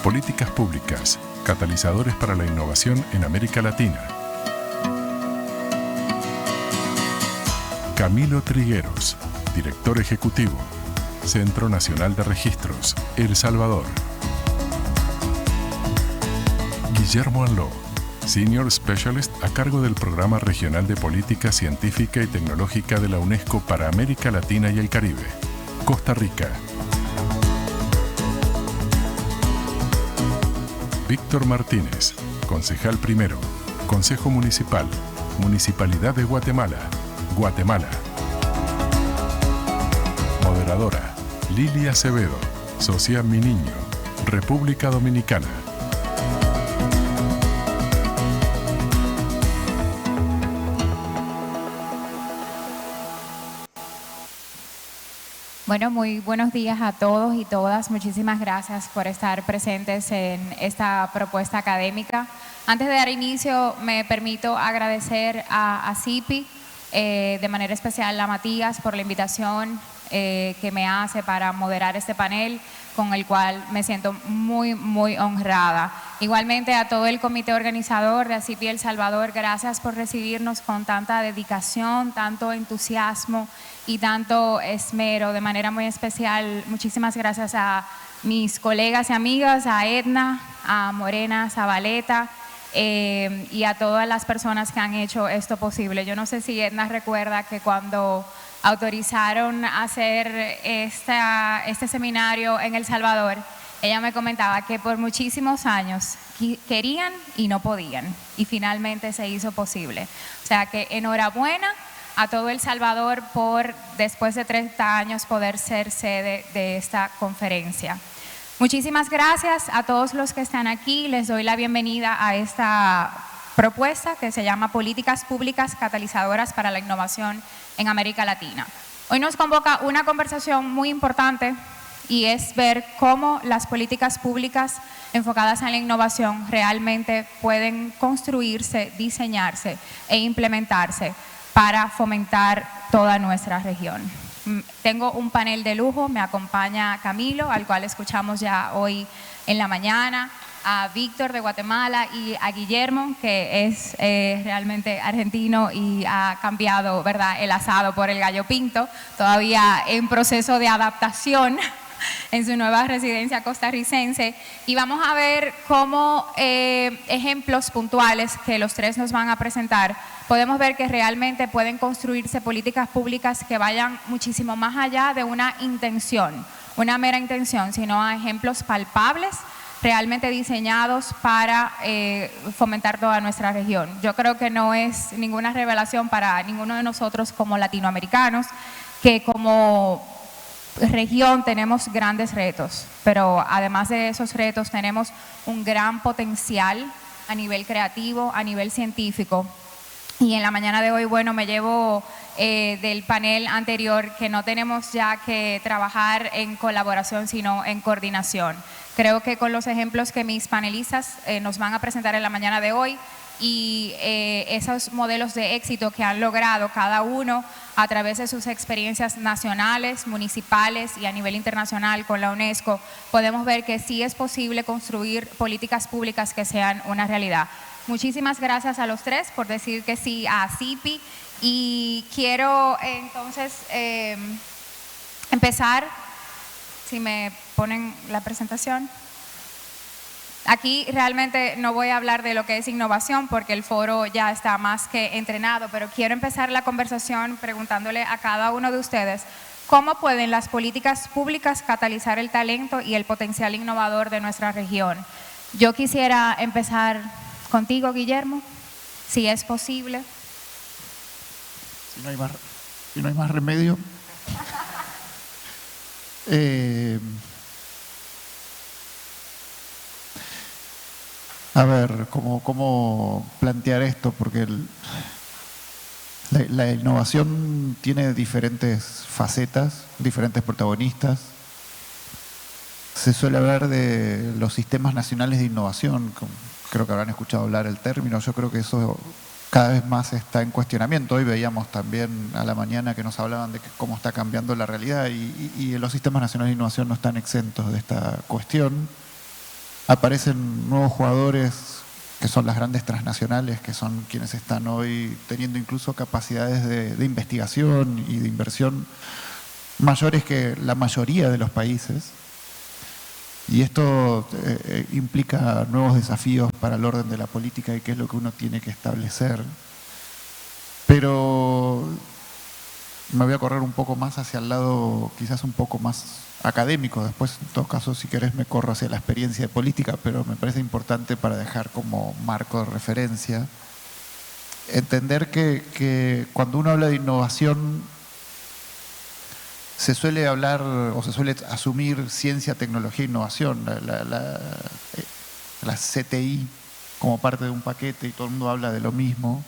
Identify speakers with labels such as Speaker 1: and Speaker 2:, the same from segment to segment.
Speaker 1: Políticas públicas, catalizadores para la innovación en América Latina. Camilo Trigueros, director ejecutivo, Centro Nacional de Registros, El Salvador. Guillermo Anló, Senior Specialist a cargo del Programa Regional de Política Científica y Tecnológica de la UNESCO para América Latina y el Caribe, Costa Rica. Víctor Martínez, concejal primero, Consejo Municipal, Municipalidad de Guatemala, Guatemala. Moderadora, Lilia Acevedo, socia Mi Niño, República Dominicana.
Speaker 2: Bueno, muy buenos días a todos y todas. Muchísimas gracias por estar presentes en esta propuesta académica. Antes de dar inicio, me permito agradecer a CIPI, de manera especial a Matías, por la invitación que me hace para moderar este panel, con el cual me siento muy honrada. Igualmente a todo el comité organizador de ACIPI El Salvador, gracias por recibirnos con tanta dedicación, tanto entusiasmo y tanto esmero. De manera muy especial, muchísimas gracias a mis colegas y amigas, a Edna, a Morena Zabaleta y a todas las personas que han hecho esto posible. Yo no sé si Edna recuerda que cuando autorizaron hacer este seminario en El Salvador, ella me comentaba que por muchísimos años querían y no podían, y finalmente se hizo posible. O sea que enhorabuena a todo El Salvador por, después de 30 años, poder ser sede de esta conferencia. Muchísimas gracias a todos los que están aquí. Les doy la bienvenida a esta propuesta que se llama Políticas Públicas Catalizadoras para la Innovación en América Latina. Hoy nos convoca una conversación muy importante y es ver cómo las políticas públicas enfocadas en la innovación realmente pueden construirse, diseñarse e implementarse para fomentar toda nuestra región. Tengo un panel de lujo, me acompaña Camilo, al cual escuchamos ya hoy en la mañana, a Víctor de Guatemala y a Guillermo, que es realmente argentino y ha cambiado, ¿verdad?, el asado por el gallo pinto, todavía en proceso de adaptación en su nueva residencia costarricense. Y vamos a ver cómo ejemplos puntuales que los tres nos van a presentar, podemos ver que realmente pueden construirse políticas públicas que vayan muchísimo más allá de una intención, una mera intención, sino a ejemplos palpables, realmente diseñados para fomentar toda nuestra región. Yo creo que no es ninguna revelación para ninguno de nosotros como latinoamericanos que como región tenemos grandes retos, pero además de esos retos tenemos un gran potencial a nivel creativo, a nivel científico. Y en la mañana de hoy, bueno, me llevo del panel anterior que no tenemos ya que trabajar en colaboración, sino en coordinación. Creo que con los ejemplos que mis panelistas nos van a presentar en la mañana de hoy y esos modelos de éxito que han logrado cada uno a través de sus experiencias nacionales, municipales y a nivel internacional con la UNESCO, podemos ver que sí es posible construir políticas públicas que sean una realidad. Muchísimas gracias a los tres por decir que sí a CIPI y quiero entonces empezar, si me ponen la presentación. Aquí realmente no voy a hablar de lo que es innovación porque el foro ya está más que entrenado, pero quiero empezar la conversación preguntándole a cada uno de ustedes cómo pueden las políticas públicas catalizar el talento y el potencial innovador de nuestra región. Yo quisiera empezar contigo, Guillermo, si es posible.
Speaker 3: Si no hay más remedio. A ver, ¿cómo plantear esto? Porque la innovación tiene diferentes facetas, diferentes protagonistas. Se suele hablar de los sistemas nacionales de innovación, creo que habrán escuchado hablar el término. Yo creo que eso cada vez más está en cuestionamiento. Hoy veíamos también a la mañana que nos hablaban de cómo está cambiando la realidad y los sistemas nacionales de innovación no están exentos de esta cuestión. aparecen nuevos jugadores que son las grandes transnacionales, que son quienes están hoy teniendo incluso capacidades de investigación y de inversión mayores que la mayoría de los países. Y esto implica nuevos desafíos para el orden de la política y qué es lo que uno tiene que establecer. Pero me voy a correr un poco más hacia el lado quizás un poco más académico. Después, en todo caso, si querés me corro hacia la experiencia de política, pero me parece importante para dejar como marco de referencia entender que cuando uno habla de innovación se suele hablar o se suele asumir ciencia, tecnología e innovación, la CTI como parte de un paquete y todo el mundo habla de lo mismo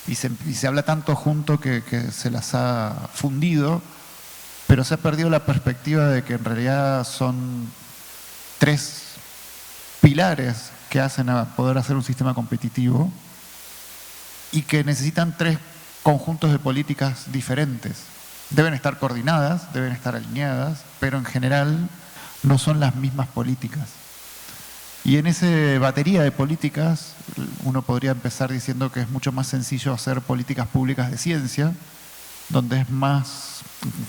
Speaker 3: y se habla tanto junto que se las ha fundido, pero se ha perdido la perspectiva de que en realidad son tres pilares que hacen a poder hacer un sistema competitivo y que necesitan tres conjuntos de políticas diferentes. Deben estar coordinadas, deben estar alineadas, pero en general no son las mismas políticas. Y en esa batería de políticas, uno podría empezar diciendo que es mucho más sencillo hacer políticas públicas de ciencia, donde es más,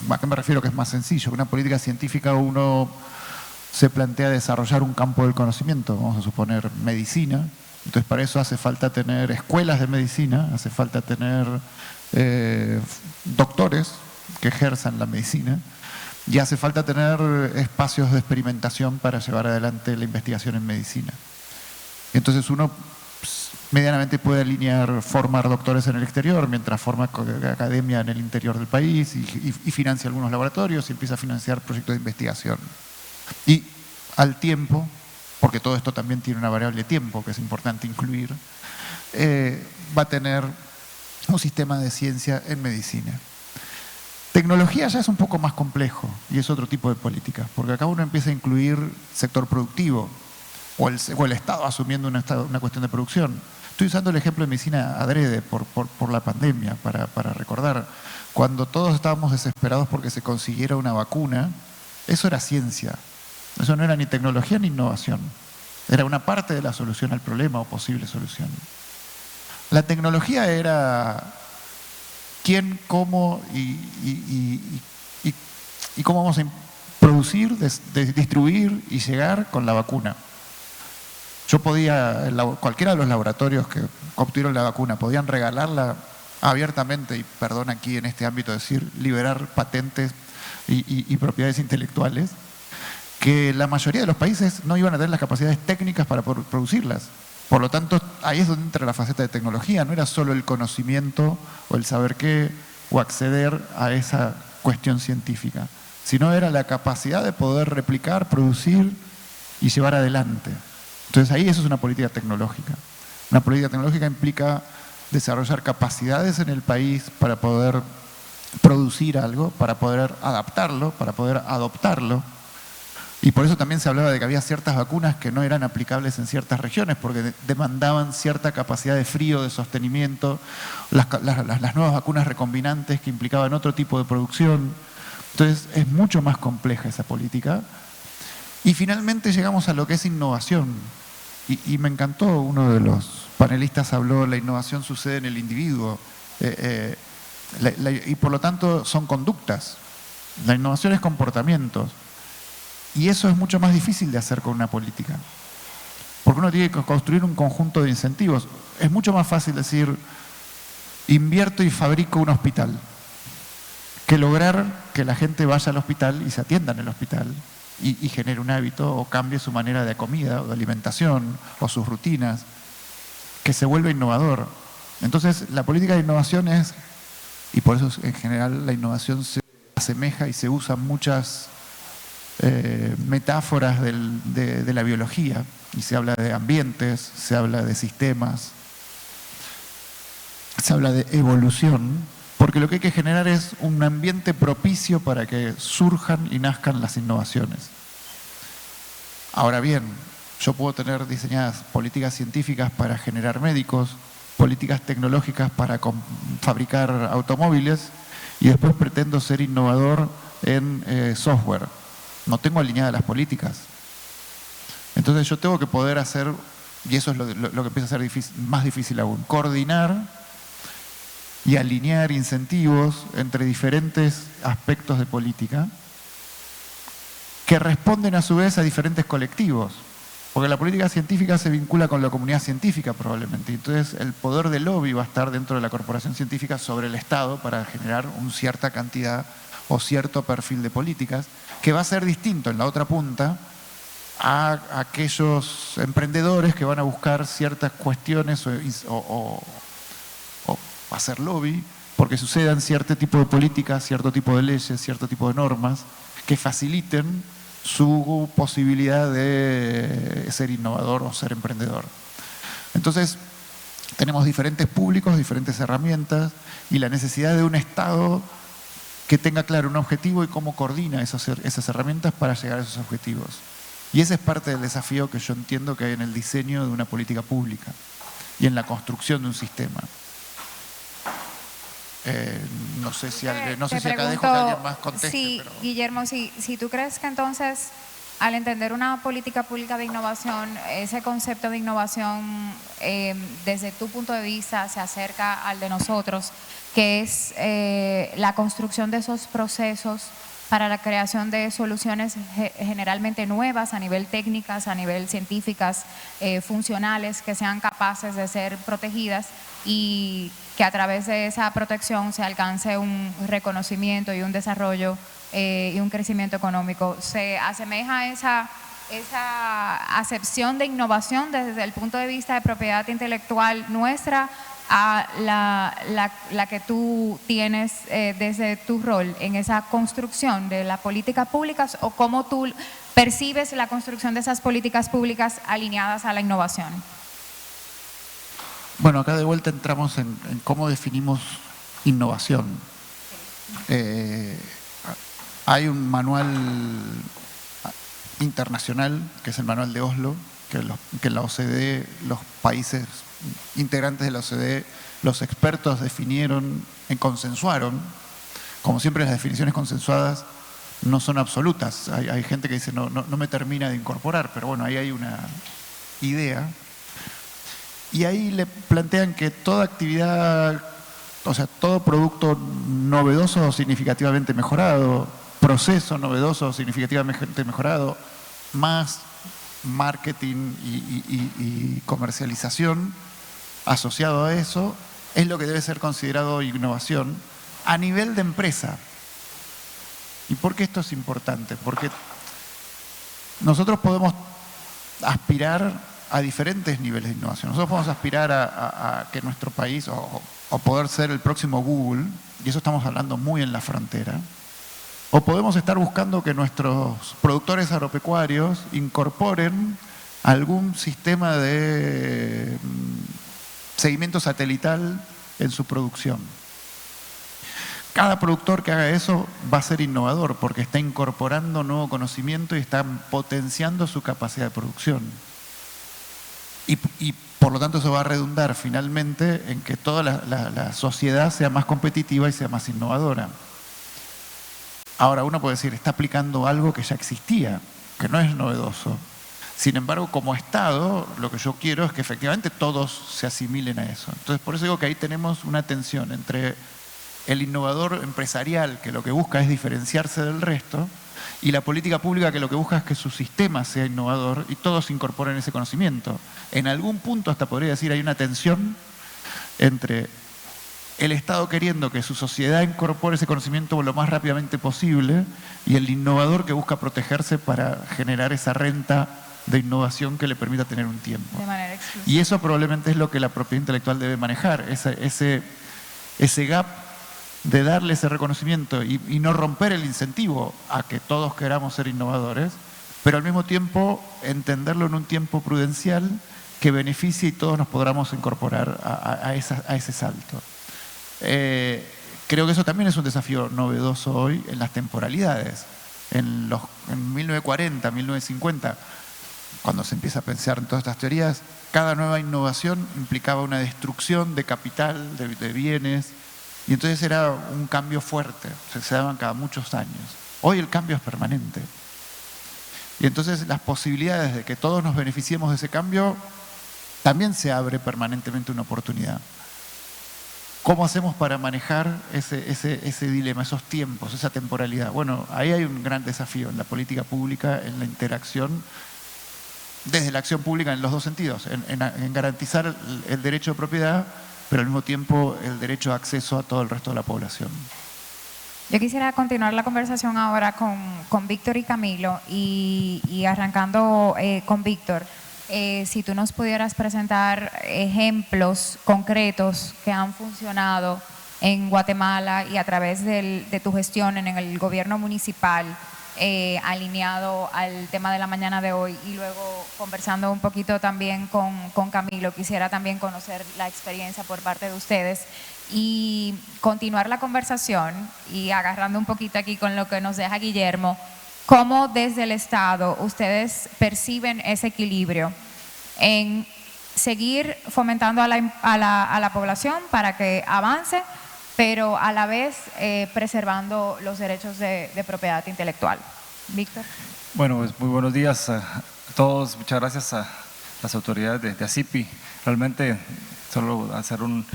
Speaker 3: ¿a qué me refiero que es más sencillo? Una política científica uno se plantea desarrollar un campo del conocimiento, vamos a suponer medicina, entonces para eso hace falta tener escuelas de medicina, hace falta tener doctores que ejerzan la medicina y hace falta tener espacios de experimentación para llevar adelante la investigación en medicina. Entonces uno medianamente puede alinear, formar doctores en el exterior mientras forma academia en el interior del país y financia algunos laboratorios y empieza a financiar proyectos de investigación. Y al tiempo, porque todo esto también tiene una variable tiempo que es importante incluir, va a tener un sistema de ciencia en medicina. Tecnología ya es un poco más complejo y es otro tipo de política, porque acá uno empieza a incluir sector productivo o el Estado asumiendo una cuestión de producción. Estoy usando el ejemplo de medicina adrede por la pandemia, para recordar. Cuando todos estábamos desesperados porque se consiguiera una vacuna, eso era ciencia. Eso no era ni tecnología ni innovación. Era una parte de la solución al problema o posible solución. La tecnología era quién, cómo y cómo vamos a producir, distribuir y llegar con la vacuna. Yo podía, cualquiera de los laboratorios que obtuvieron la vacuna, podían regalarla abiertamente, y perdón aquí en este ámbito decir, liberar patentes y propiedades intelectuales, que la mayoría de los países no iban a tener las capacidades técnicas para producirlas. Por lo tanto, ahí es donde entra la faceta de tecnología, no era solo el conocimiento o el saber qué o acceder a esa cuestión científica, sino era la capacidad de poder replicar, producir y llevar adelante. Entonces ahí eso es una política tecnológica. Una política tecnológica implica desarrollar capacidades en el país para poder producir algo, para poder adaptarlo, para poder adoptarlo. Y por eso también se hablaba de que había ciertas vacunas que no eran aplicables en ciertas regiones porque demandaban cierta capacidad de frío, de sostenimiento, las nuevas vacunas recombinantes que implicaban otro tipo de producción. Entonces es mucho más compleja esa política. Y finalmente llegamos a lo que es innovación. Y me encantó, uno de los panelistas habló, la innovación sucede en el individuo y por lo tanto son conductas. La innovación es comportamientos. Y eso es mucho más difícil de hacer con una política. Porque uno tiene que construir un conjunto de incentivos. Es mucho más fácil decir, invierto y fabrico un hospital, que lograr que la gente vaya al hospital y se atienda en el hospital y genere un hábito o cambie su manera de comida o de alimentación o sus rutinas, que se vuelve innovador. Entonces, la política de innovación es, y por eso en general la innovación se asemeja y se usan muchas metáforas de la biología, y se habla de ambientes, se habla de sistemas, se habla de evolución, porque lo que hay que generar es un ambiente propicio para que surjan y nazcan las innovaciones. Ahora bien, yo puedo tener diseñadas políticas científicas para generar médicos, políticas tecnológicas para fabricar automóviles, y después pretendo ser innovador en software. No tengo alineadas las políticas. Entonces yo tengo que poder hacer, y eso es lo que empieza a ser más difícil aún, coordinar y alinear incentivos entre diferentes aspectos de política que responden a su vez a diferentes colectivos. Porque la política científica se vincula con la comunidad científica probablemente. Entonces el poder del lobby va a estar dentro de la corporación científica sobre el Estado para generar una cierta cantidad o cierto perfil de políticas que va a ser distinto en la otra punta a aquellos emprendedores que van a buscar ciertas cuestiones o hacer lobby porque sucedan cierto tipo de políticas, cierto tipo de leyes, cierto tipo de normas que faciliten su posibilidad de ser innovador o ser emprendedor. Entonces, tenemos diferentes públicos, diferentes herramientas y la necesidad de un Estado que tenga claro un objetivo y cómo coordina esas herramientas para llegar a esos objetivos. Y ese es parte del desafío que yo entiendo que hay en el diseño de una política pública y en la construcción de un sistema. No sé si acá dejo que alguien más conteste.
Speaker 2: Sí,
Speaker 3: pero...
Speaker 2: Guillermo, si tú crees que entonces, al entender una política pública de innovación, ese concepto de innovación, desde tu punto de vista, se acerca al de nosotros, que es la construcción de esos procesos para la creación de soluciones generalmente nuevas a nivel técnicas, a nivel científicas, funcionales, que sean capaces de ser protegidas y que a través de esa protección se alcance un reconocimiento y un desarrollo y un crecimiento económico. ¿Se asemeja a esa acepción de innovación desde el punto de vista de propiedad intelectual nuestra a la que tú tienes desde tu rol en esa construcción de las políticas públicas, o cómo tú percibes la construcción de esas políticas públicas alineadas a la innovación?
Speaker 3: Bueno, acá de vuelta entramos en cómo definimos innovación. Hay un manual internacional, que es el manual de Oslo, que en la OCDE, los países integrantes de la OCDE, los expertos definieron y consensuaron. Como siempre, las definiciones consensuadas no son absolutas. Hay gente que dice no me termina de incorporar, pero bueno, ahí hay una idea. Y ahí le plantean que toda actividad, o sea, todo producto novedoso o significativamente mejorado, proceso novedoso o significativamente mejorado, más marketing y comercialización asociado a eso, es lo que debe ser considerado innovación a nivel de empresa. ¿Y por qué esto es importante? Porque nosotros podemos aspirar a diferentes niveles de innovación. Nosotros podemos aspirar a que nuestro país, o poder ser el próximo Google, y eso estamos hablando muy en la frontera, o podemos estar buscando que nuestros productores agropecuarios incorporen algún sistema de seguimiento satelital en su producción. Cada productor que haga eso va a ser innovador porque está incorporando nuevo conocimiento y está potenciando su capacidad de producción. Y por lo tanto eso va a redundar finalmente en que toda la sociedad sea más competitiva y sea más innovadora. Ahora uno puede decir, está aplicando algo que ya existía, que no es novedoso. Sin embargo, como Estado, lo que yo quiero es que efectivamente todos se asimilen a eso. Entonces, por eso digo que ahí tenemos una tensión entre el innovador empresarial, que lo que busca es diferenciarse del resto, y la política pública, que lo que busca es que su sistema sea innovador y todos incorporen ese conocimiento. En algún punto, hasta podría decir, hay una tensión entre el Estado queriendo que su sociedad incorpore ese conocimiento lo más rápidamente posible y el innovador que busca protegerse para generar esa renta de innovación que le permita tener un tiempo.
Speaker 2: De manera exclusiva.
Speaker 3: Y eso probablemente es lo que la propiedad intelectual debe manejar, ese gap de darle ese reconocimiento y no romper el incentivo a que todos queramos ser innovadores, pero al mismo tiempo entenderlo en un tiempo prudencial que beneficie y todos nos podamos incorporar a ese salto. Creo que eso también es un desafío novedoso hoy en las temporalidades. En 1940, 1950, cuando se empieza a pensar en todas estas teorías, cada nueva innovación implicaba una destrucción de capital, de bienes, y entonces era un cambio fuerte, se daban cada muchos años. Hoy el cambio es permanente. Y entonces las posibilidades de que todos nos beneficiemos de ese cambio, también se abre permanentemente una oportunidad. ¿Cómo hacemos para manejar ese dilema, esos tiempos, esa temporalidad? Bueno, ahí hay un gran desafío en la política pública, en la interacción, desde la acción pública en los dos sentidos, en garantizar el derecho de propiedad, pero al mismo tiempo el derecho de acceso a todo el resto de la población.
Speaker 2: Yo quisiera continuar la conversación ahora con Víctor y Camilo y arrancando con Víctor. Si tú nos pudieras presentar ejemplos concretos que han funcionado en Guatemala y a través de tu gestión en el gobierno municipal, alineado al tema de la mañana de hoy, y luego conversando un poquito también con Camilo, quisiera también conocer la experiencia por parte de ustedes y continuar la conversación y agarrando un poquito aquí con lo que nos deja Guillermo. ¿Cómo desde el Estado ustedes perciben ese equilibrio en seguir fomentando a la población para que avance, pero a la vez preservando los derechos de propiedad intelectual? Víctor.
Speaker 4: Bueno, pues muy buenos días a todos. Muchas gracias a las autoridades de ACIPI. Realmente solo hacer un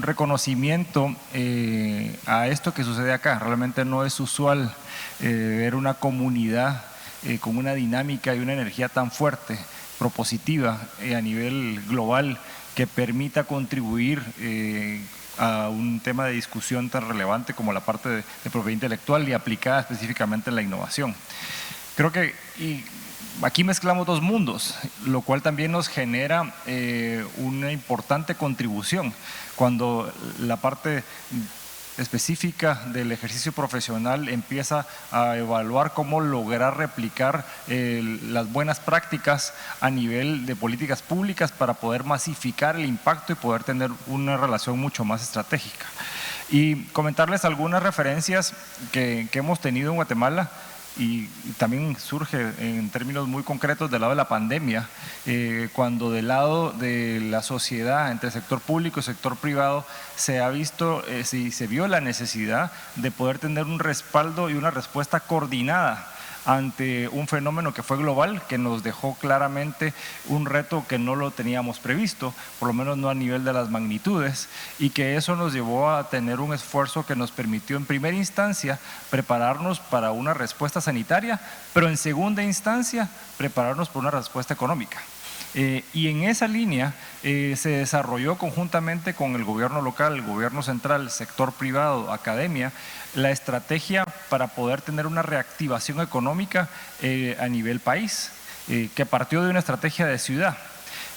Speaker 4: reconocimiento a esto que sucede acá. Realmente no es usual ver una comunidad con una dinámica y una energía tan fuerte, propositiva a nivel global, que permita contribuir a un tema de discusión tan relevante como la parte de propiedad intelectual y aplicada específicamente en la innovación. Creo que aquí mezclamos dos mundos, lo cual también nos genera una importante contribución. Cuando la parte específica del ejercicio profesional empieza a evaluar cómo lograr replicar las buenas prácticas a nivel de políticas públicas para poder masificar el impacto y poder tener una relación mucho más estratégica. Y comentarles algunas referencias que hemos tenido en Guatemala. Y también surge en términos muy concretos del lado de la pandemia, cuando del lado de la sociedad, entre el sector público y el sector privado, se ha visto, se vio la necesidad de poder tener un respaldo y una respuesta coordinada ante un fenómeno que fue global, que nos dejó claramente un reto que no lo teníamos previsto, por lo menos no a nivel de las magnitudes, y que eso nos llevó a tener un esfuerzo que nos permitió en primera instancia prepararnos para una respuesta sanitaria, pero en segunda instancia prepararnos para una respuesta económica. Y en esa línea se desarrolló conjuntamente con el gobierno local, el gobierno central, el sector privado, academia, la estrategia para poder tener una reactivación económica a nivel país, que partió de una estrategia de ciudad.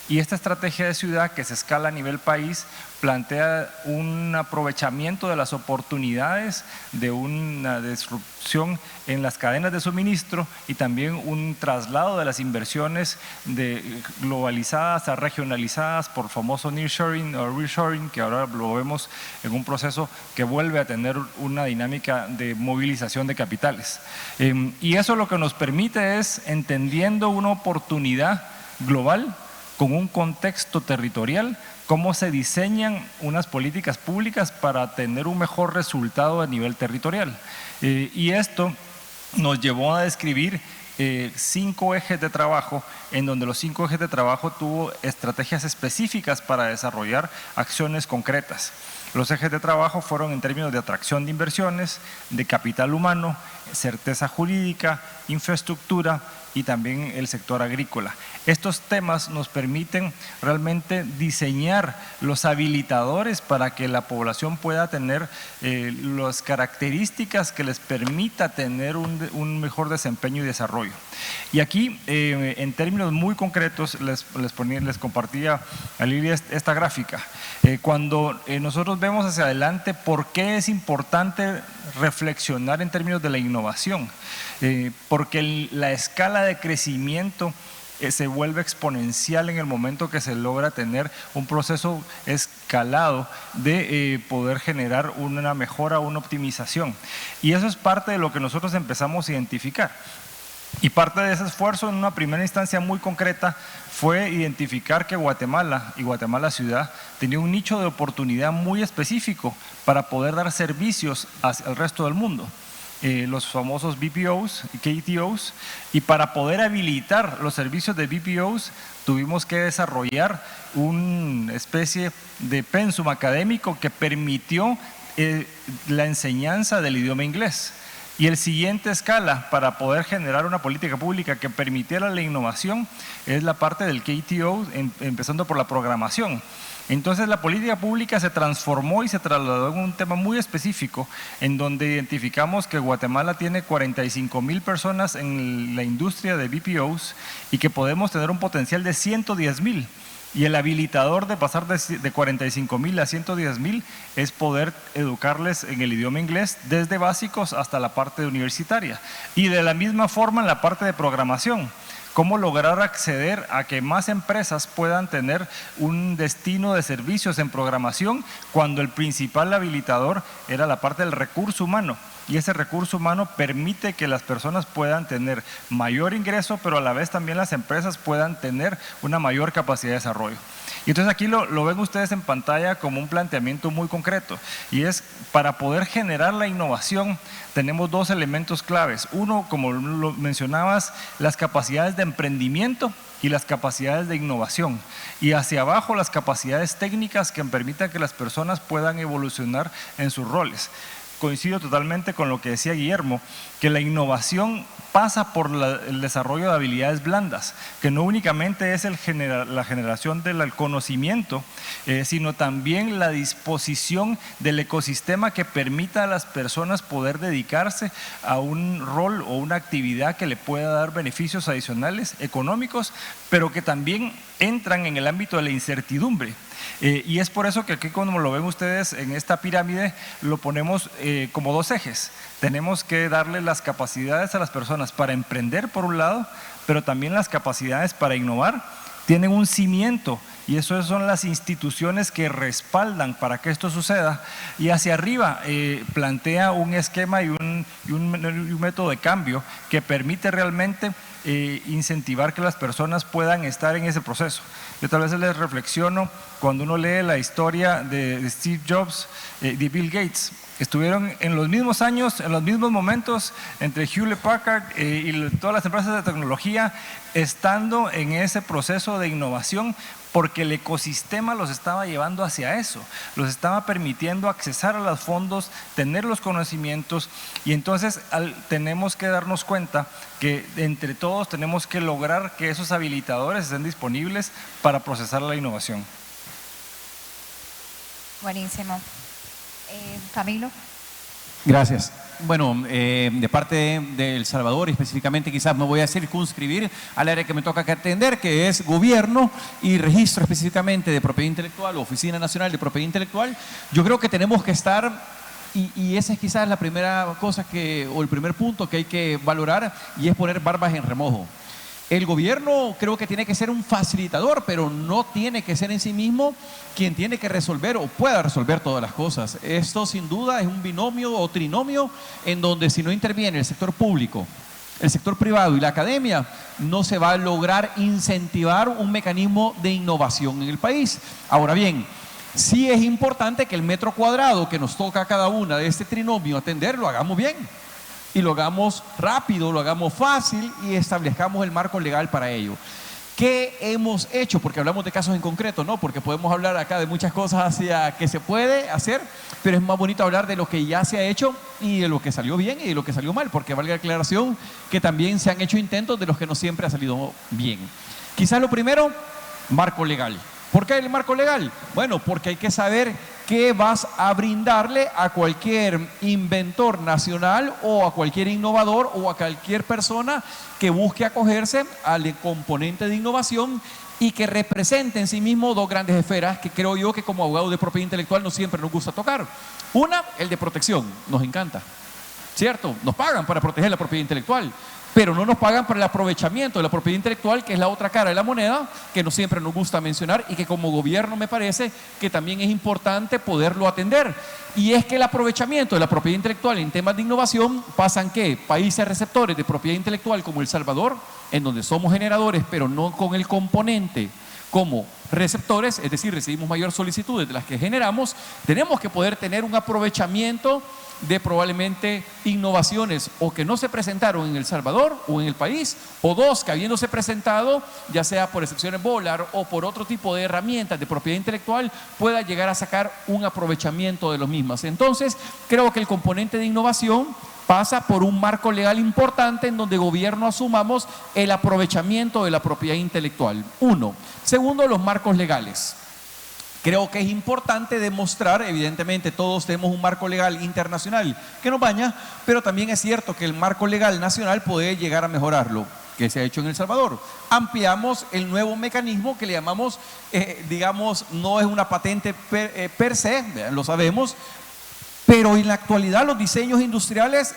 Speaker 4: Y esta estrategia de ciudad, que se escala a nivel país, plantea un aprovechamiento de las oportunidades de una disrupción en las cadenas de suministro y también un traslado de las inversiones de globalizadas a regionalizadas por famoso nearshoring o reshoring, que ahora lo vemos en un proceso que vuelve a tener una dinámica de movilización de capitales. Y eso lo que nos permite es, entendiendo una oportunidad global con un contexto territorial, cómo se diseñan unas políticas públicas para tener un mejor resultado a nivel territorial. Y esto nos llevó a describir 5 ejes de trabajo, en donde los 5 ejes de trabajo tuvo estrategias específicas para desarrollar acciones concretas. Los ejes de trabajo fueron en términos de atracción de inversiones, de capital humano, certeza jurídica, infraestructura y también el sector agrícola. Estos temas nos permiten realmente diseñar los habilitadores para que la población pueda tener las características que les permita tener un mejor desempeño y desarrollo. Y aquí, en términos muy concretos, les compartía a Lili esta gráfica. Cuando nosotros vemos hacia adelante, ¿por qué es importante reflexionar en términos de la innovación? Porque la escala de crecimiento se vuelve exponencial en el momento que se logra tener un proceso escalado de poder generar una mejora, una optimización. Y eso es parte de lo que nosotros empezamos a identificar. Y parte de ese esfuerzo, en una primera instancia muy concreta, fue identificar que Guatemala y Guatemala ciudad tenía un nicho de oportunidad muy específico para poder dar servicios al resto del mundo. los famosos BPOs y KTOs, y para poder habilitar los servicios de BPOs tuvimos que desarrollar una especie de pensum académico que permitió la enseñanza del idioma inglés. Y el siguiente escala para poder generar una política pública que permitiera la innovación es la parte del KTO, empezando por la programación. Entonces la política pública se transformó y se trasladó en un tema muy específico, en donde identificamos que Guatemala tiene 45,000 personas en la industria de BPOs y que podemos tener un potencial de 110,000. Y el habilitador de pasar de 45,000 a 110,000 es poder educarles en el idioma inglés desde básicos hasta la parte universitaria. Y de la misma forma en la parte de programación. Cómo lograr acceder a que más empresas puedan tener un destino de servicios en programación cuando el principal habilitador era la parte del recurso humano. Y ese recurso humano permite que las personas puedan tener mayor ingreso, pero a la vez también las empresas puedan tener una mayor capacidad de desarrollo. Y entonces aquí lo ven ustedes en pantalla como un planteamiento muy concreto, y es para poder generar la innovación tenemos dos elementos claves. Uno, como lo mencionabas, las capacidades de emprendimiento y las capacidades de innovación, y hacia abajo las capacidades técnicas que permitan que las personas puedan evolucionar en sus roles. Coincido totalmente con lo que decía Guillermo, que la innovación pasa por el desarrollo de habilidades blandas, que no únicamente es la generación del conocimiento, sino también la disposición del ecosistema que permita a las personas poder dedicarse a un rol o una actividad que le pueda dar beneficios adicionales económicos, pero que también entran en el ámbito de la incertidumbre. Y es por eso que aquí, como lo ven ustedes en esta pirámide, lo ponemos como dos ejes. Tenemos que darle las capacidades a las personas para emprender por un lado, pero también las capacidades para innovar tienen un cimiento, y eso son las instituciones que respaldan para que esto suceda. Y hacia arriba plantea un esquema y un método de cambio que permite realmente incentivar que las personas puedan estar en ese proceso. Yo tal vez les reflexiono cuando uno lee la historia de Steve Jobs y de Bill Gates. Estuvieron en los mismos años, en los mismos momentos, entre Hewlett Packard y todas las empresas de tecnología, estando en ese proceso de innovación, porque el ecosistema los estaba llevando hacia eso, los estaba permitiendo accesar a los fondos, tener los conocimientos, y entonces tenemos que darnos cuenta que entre todos tenemos que lograr que esos habilitadores estén disponibles para procesar la innovación.
Speaker 2: Buenísimo. Camilo.
Speaker 5: Gracias. Bueno, de parte de El Salvador, específicamente quizás me voy a circunscribir al área que me toca atender, que es gobierno y registro específicamente de propiedad intelectual, o Oficina Nacional de Propiedad Intelectual. Yo creo que tenemos que estar, y esa es quizás la primera cosa o el primer punto que hay que valorar, y es poner barbas en remojo. El gobierno creo que tiene que ser un facilitador, pero no tiene que ser en sí mismo quien tiene que resolver o pueda resolver todas las cosas. Esto sin duda es un binomio o trinomio en donde si no interviene el sector público, el sector privado y la academia, no se va a lograr incentivar un mecanismo de innovación en el país. Ahora bien, sí es importante que el metro cuadrado que nos toca a cada una de este trinomio atender lo hagamos bien. Y lo hagamos rápido, lo hagamos fácil y establezcamos el marco legal para ello. ¿Qué hemos hecho? Porque hablamos de casos en concreto, ¿no? Porque podemos hablar acá de muchas cosas hacia que se puede hacer, pero es más bonito hablar de lo que ya se ha hecho y de lo que salió bien y de lo que salió mal, porque valga la aclaración que también se han hecho intentos de los que no siempre ha salido bien. Quizás lo primero, marco legal. ¿Por qué el marco legal? Bueno, porque hay que saber qué vas a brindarle a cualquier inventor nacional o a cualquier innovador o a cualquier persona que busque acogerse al componente de innovación y que represente en sí mismo dos grandes esferas que creo yo que como abogado de propiedad intelectual no siempre nos gusta tocar. Una, el de protección, nos encanta, ¿cierto? Nos pagan para proteger la propiedad intelectual, pero no nos pagan para el aprovechamiento de la propiedad intelectual, que es la otra cara de la moneda, que no siempre nos gusta mencionar y que como gobierno me parece que también es importante poderlo atender. Y es que el aprovechamiento de la propiedad intelectual en temas de innovación pasan que países receptores de propiedad intelectual como El Salvador, en donde somos generadores, pero no con el componente como receptores, es decir, recibimos mayor solicitudes de las que generamos, tenemos que poder tener un aprovechamiento de probablemente innovaciones o que no se presentaron en El Salvador o en el país, o dos, que habiéndose presentado, ya sea por excepciones Volar o por otro tipo de herramientas de propiedad intelectual, pueda llegar a sacar un aprovechamiento de los mismas. Entonces, creo que el componente de innovación pasa por un marco legal importante en donde gobierno asumamos el aprovechamiento de la propiedad intelectual. Uno. Segundo, los marcos legales. Creo que es importante demostrar, evidentemente todos tenemos un marco legal internacional que nos baña, pero también es cierto que el marco legal nacional puede llegar a mejorarlo, que se ha hecho en El Salvador. Ampliamos el nuevo mecanismo que le llamamos, digamos, no es una patente per se, lo sabemos, pero en la actualidad los diseños industriales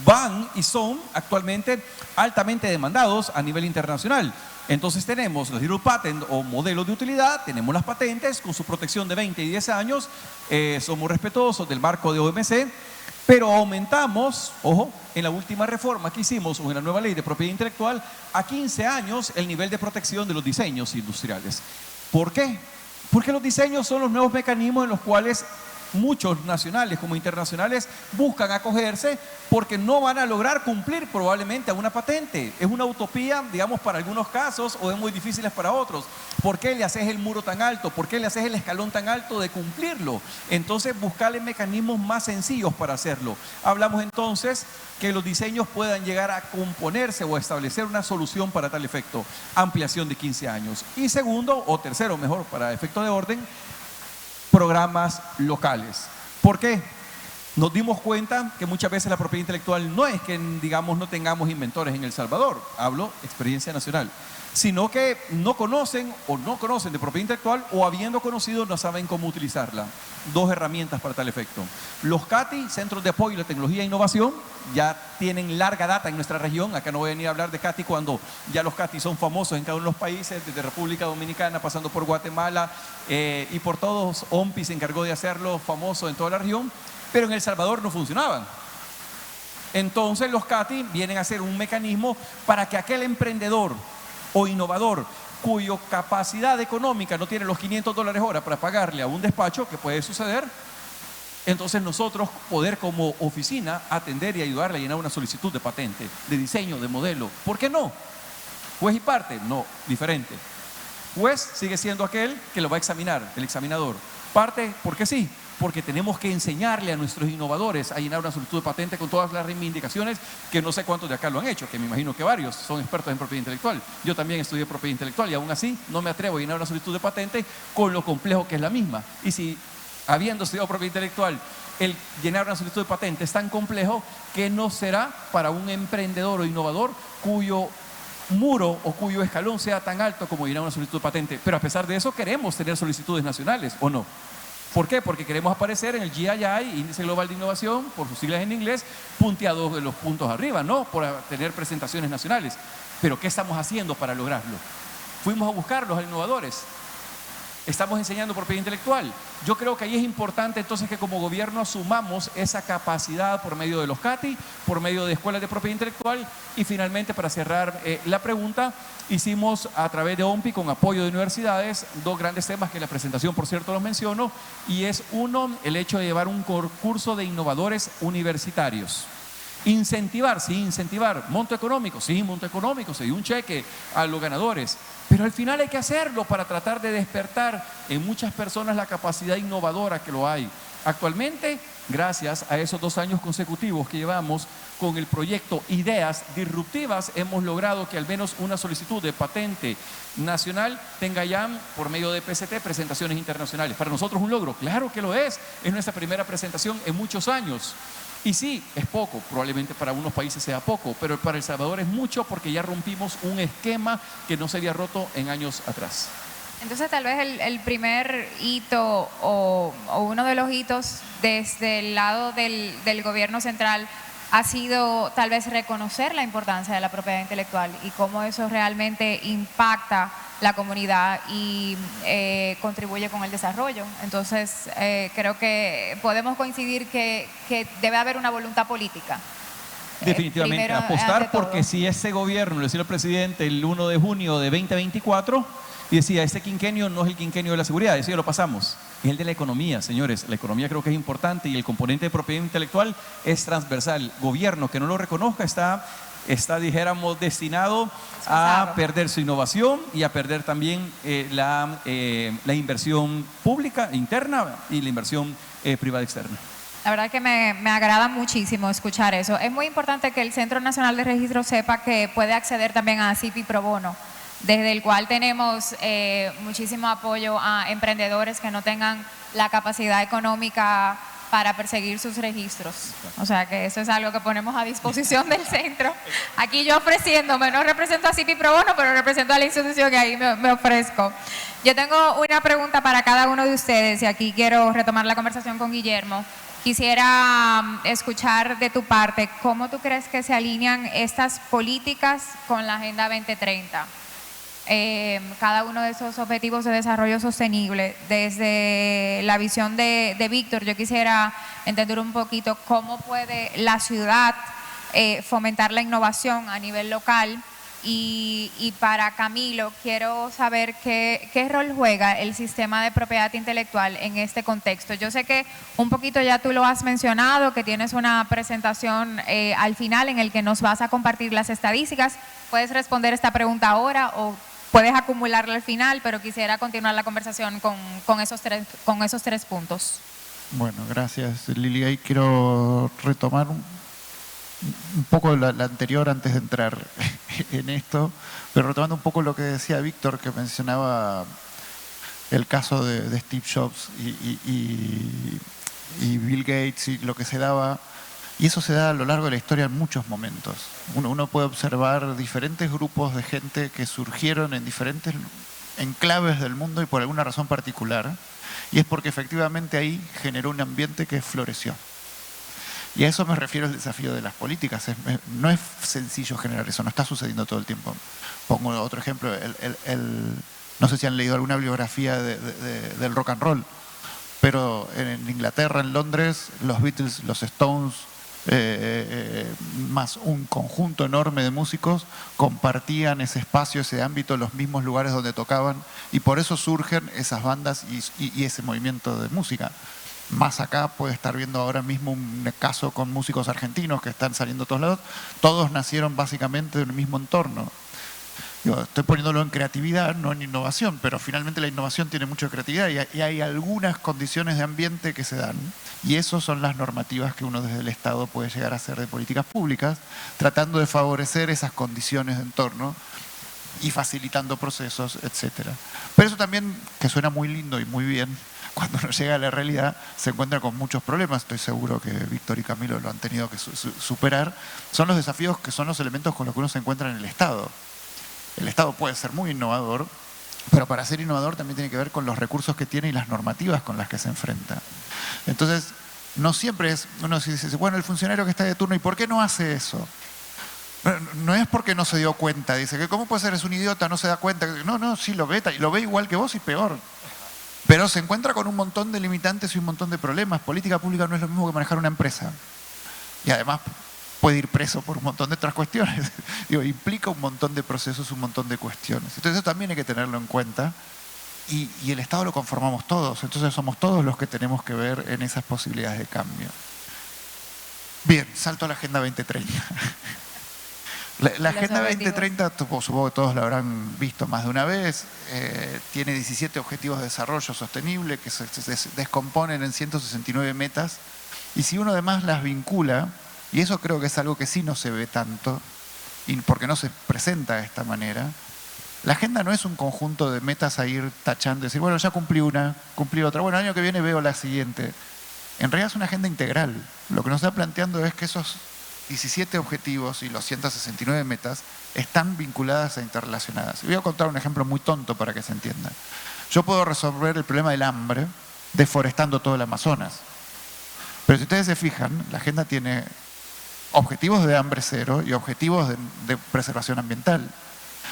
Speaker 5: van y son actualmente altamente demandados a nivel internacional. Entonces tenemos los Zero Patent o modelos de utilidad, tenemos las patentes con su protección de 20 y 10 años, somos respetuosos del marco de OMC, pero aumentamos, ojo, en la última reforma que hicimos o en la nueva ley de propiedad intelectual, a 15 años el nivel de protección de los diseños industriales. ¿Por qué? Porque los diseños son los nuevos mecanismos en los cuales muchos nacionales como internacionales buscan acogerse porque no van a lograr cumplir probablemente a una patente. Es una utopía, digamos, para algunos casos o es muy difícil para otros. ¿Por qué le haces el muro tan alto? ¿Por qué le haces el escalón tan alto de cumplirlo? Entonces, buscarle mecanismos más sencillos para hacerlo. Hablamos entonces que los diseños puedan llegar a componerse o a establecer una solución para tal efecto. Ampliación de 15 años. Y segundo, o tercero, mejor, para efecto de orden, programas locales. ¿Por qué? Nos dimos cuenta que muchas veces la propiedad intelectual no es que, digamos, no tengamos inventores en El Salvador, hablo experiencia nacional, sino que no conocen o no conocen de propiedad intelectual o habiendo conocido no saben cómo utilizarla. Dos herramientas para tal efecto. Los CATI, Centros de Apoyo a la Tecnología e Innovación, ya tienen larga data en nuestra región. Acá no voy a venir a hablar de CATI cuando ya los CATI son famosos en cada uno de los países, desde República Dominicana, pasando por Guatemala y por todos. OMPI se encargó de hacerlo famoso en toda la región, pero en El Salvador no funcionaban. Entonces los CATI vienen a ser un mecanismo para que aquel emprendedor o innovador cuya capacidad económica no tiene los $500 hora para pagarle a un despacho, que puede suceder, entonces nosotros poder como oficina atender y ayudarle a llenar una solicitud de patente, de diseño, de modelo. ¿Por qué no? Juez y parte, no, diferente. Juez sigue siendo aquel que lo va a examinar, el examinador. Parte, ¿por qué sí? Porque tenemos que enseñarle a nuestros innovadores a llenar una solicitud de patente con todas las reivindicaciones, que no sé cuántos de acá lo han hecho, que me imagino que varios son expertos en propiedad intelectual. Yo también estudié propiedad intelectual y aún así no me atrevo a llenar una solicitud de patente con lo complejo que es la misma. Y si, habiendo estudiado propiedad intelectual, el llenar una solicitud de patente es tan complejo, que no será para un emprendedor o innovador cuyo muro o cuyo escalón sea tan alto como llenar una solicitud de patente. Pero a pesar de eso queremos tener solicitudes nacionales, ¿o no? ¿Por qué? Porque queremos aparecer en el GII, Índice Global de Innovación, por sus siglas en inglés, punteados de los puntos arriba, ¿no? Por tener presentaciones nacionales. Pero ¿qué estamos haciendo para lograrlo? Fuimos a buscarlos a innovadores. Estamos enseñando propiedad intelectual. Yo creo que ahí es importante entonces que como gobierno asumamos esa capacidad por medio de los CATI, por medio de escuelas de propiedad intelectual. Y finalmente, para cerrar la pregunta, hicimos a través de OMPI, con apoyo de universidades, dos grandes temas que en la presentación, por cierto, los menciono. Y es uno, el hecho de llevar un concurso de innovadores universitarios. Incentivar, sí, incentivar. Monto económico, sí, monto económico, se dio un cheque a los ganadores. Pero al final hay que hacerlo para tratar de despertar en muchas personas la capacidad innovadora que lo hay. Actualmente, gracias a esos 2 años consecutivos que llevamos con el proyecto Ideas Disruptivas, hemos logrado que al menos una solicitud de patente nacional tenga ya, por medio de PCT, presentaciones internacionales. Para nosotros un logro, claro que lo es nuestra primera presentación en muchos años. Y sí, es poco, probablemente para unos países sea poco, pero para El Salvador es mucho porque ya rompimos un esquema que no se había roto en años atrás.
Speaker 2: Entonces, tal vez el primer hito o uno de los hitos desde el lado del gobierno central ha sido tal vez reconocer la importancia de la propiedad intelectual y cómo eso realmente impacta la comunidad y contribuye con el desarrollo. Entonces, creo que podemos coincidir que debe haber una voluntad política
Speaker 5: Definitivamente,
Speaker 2: primero,
Speaker 5: apostar
Speaker 2: ante todo.
Speaker 5: porque si ese gobierno, le decía el presidente el 1 de junio de 2024, y decía, este quinquenio no es el quinquenio de la seguridad, eso ya lo pasamos, es el de la economía, señores. La economía creo que es importante y el componente de propiedad intelectual es transversal. Gobierno que no lo reconozca está dijéramos, destinado a perder su innovación y a perder también la inversión pública interna y la inversión privada externa.
Speaker 2: La verdad que me agrada muchísimo escuchar eso. Es muy importante que el Centro Nacional de Registro sepa que puede acceder también a ASIPI Pro Bono, desde el cual tenemos muchísimo apoyo a emprendedores que no tengan la capacidad económica para perseguir sus registros. O sea que eso es algo que ponemos a disposición del centro. Aquí yo ofreciéndome, no represento a ASIPI Pro Bono, pero represento a la institución que ahí me ofrezco. Yo tengo una pregunta para cada uno de ustedes y aquí quiero retomar la conversación con Guillermo. Quisiera escuchar de tu parte, ¿cómo tú crees que se alinean estas políticas con la Agenda 2030? Cada uno de esos objetivos de desarrollo sostenible. Desde la visión de Víctor, yo quisiera entender un poquito cómo puede la ciudad fomentar la innovación a nivel local. Y para Camilo, quiero saber qué rol juega el sistema de propiedad intelectual en este contexto. Yo sé que un poquito ya tú lo has mencionado, que tienes una presentación al final en el que nos vas a compartir las estadísticas. Puedes responder esta pregunta ahora o puedes acumularla al final, pero quisiera continuar la conversación con esos tres puntos.
Speaker 3: Bueno, gracias Lili. Ahí quiero retomar un poco la anterior antes de entrar en esto, pero retomando un poco lo que decía Víctor, que mencionaba el caso de Steve Jobs y Bill Gates y lo que se daba, y eso se da a lo largo de la historia en muchos momentos. Uno puede observar diferentes grupos de gente que surgieron en diferentes enclaves del mundo y por alguna razón particular, y es porque efectivamente ahí generó un ambiente que floreció. Y a eso me refiero el desafío de las políticas. No es sencillo generar eso, no está sucediendo todo el tiempo. Pongo otro ejemplo, no sé si han leído alguna bibliografía del rock and roll, pero en Inglaterra, en Londres, los Beatles, los Stones, más un conjunto enorme de músicos compartían ese espacio, ese ámbito, los mismos lugares donde tocaban, y por eso surgen esas bandas y ese movimiento de música. Más acá puede estar viendo ahora mismo un caso con músicos argentinos que están saliendo a todos lados. Todos nacieron básicamente en el mismo entorno. Estoy poniéndolo en creatividad, no en innovación, pero finalmente la innovación tiene mucha creatividad y hay algunas condiciones de ambiente que se dan. Y eso son las normativas que uno desde el Estado puede llegar a hacer de políticas públicas, tratando de favorecer esas condiciones de entorno y facilitando procesos, etc. Pero eso también, que suena muy lindo y muy bien, cuando uno llega a la realidad se encuentra con muchos problemas. Estoy seguro que Víctor y Camilo lo han tenido que superar. Son los desafíos que son los elementos con los que uno se encuentra en el Estado. El Estado puede ser muy innovador, pero para ser innovador también tiene que ver con los recursos que tiene y las normativas con las que se enfrenta. Entonces, no siempre es, uno dice, bueno, el funcionario que está de turno, ¿y por qué no hace eso? No es porque no se dio cuenta, dice, que ¿cómo puede ser? Es un idiota, no se da cuenta. No, sí lo ve, y lo ve igual que vos y peor. Pero se encuentra con un montón de limitantes y un montón de problemas. Política pública no es lo mismo que manejar una empresa. Y además puede ir preso por un montón de otras cuestiones. Implica un montón de procesos, un montón de cuestiones. Entonces eso también hay que tenerlo en cuenta. Y el Estado lo conformamos todos. Entonces somos todos los que tenemos que ver en esas posibilidades de cambio. Bien, salto a la Agenda 2030. La Agenda 2030, supongo que todos la habrán visto más de una vez, tiene 17 objetivos de desarrollo sostenible que se descomponen en 169 metas, y si uno además las vincula, y eso creo que es algo que sí no se ve tanto, y porque no se presenta de esta manera, la agenda no es un conjunto de metas a ir tachando, decir, bueno, ya cumplí una, cumplí otra, bueno, el año que viene veo la siguiente. En realidad es una agenda integral. Lo que nos está planteando es que esos 17 objetivos y los 169 metas están vinculadas e interrelacionadas. Y voy a contar un ejemplo muy tonto para que se entienda. Yo puedo resolver el problema del hambre deforestando todo el Amazonas. Pero si ustedes se fijan, la agenda tiene objetivos de hambre cero y objetivos de preservación ambiental.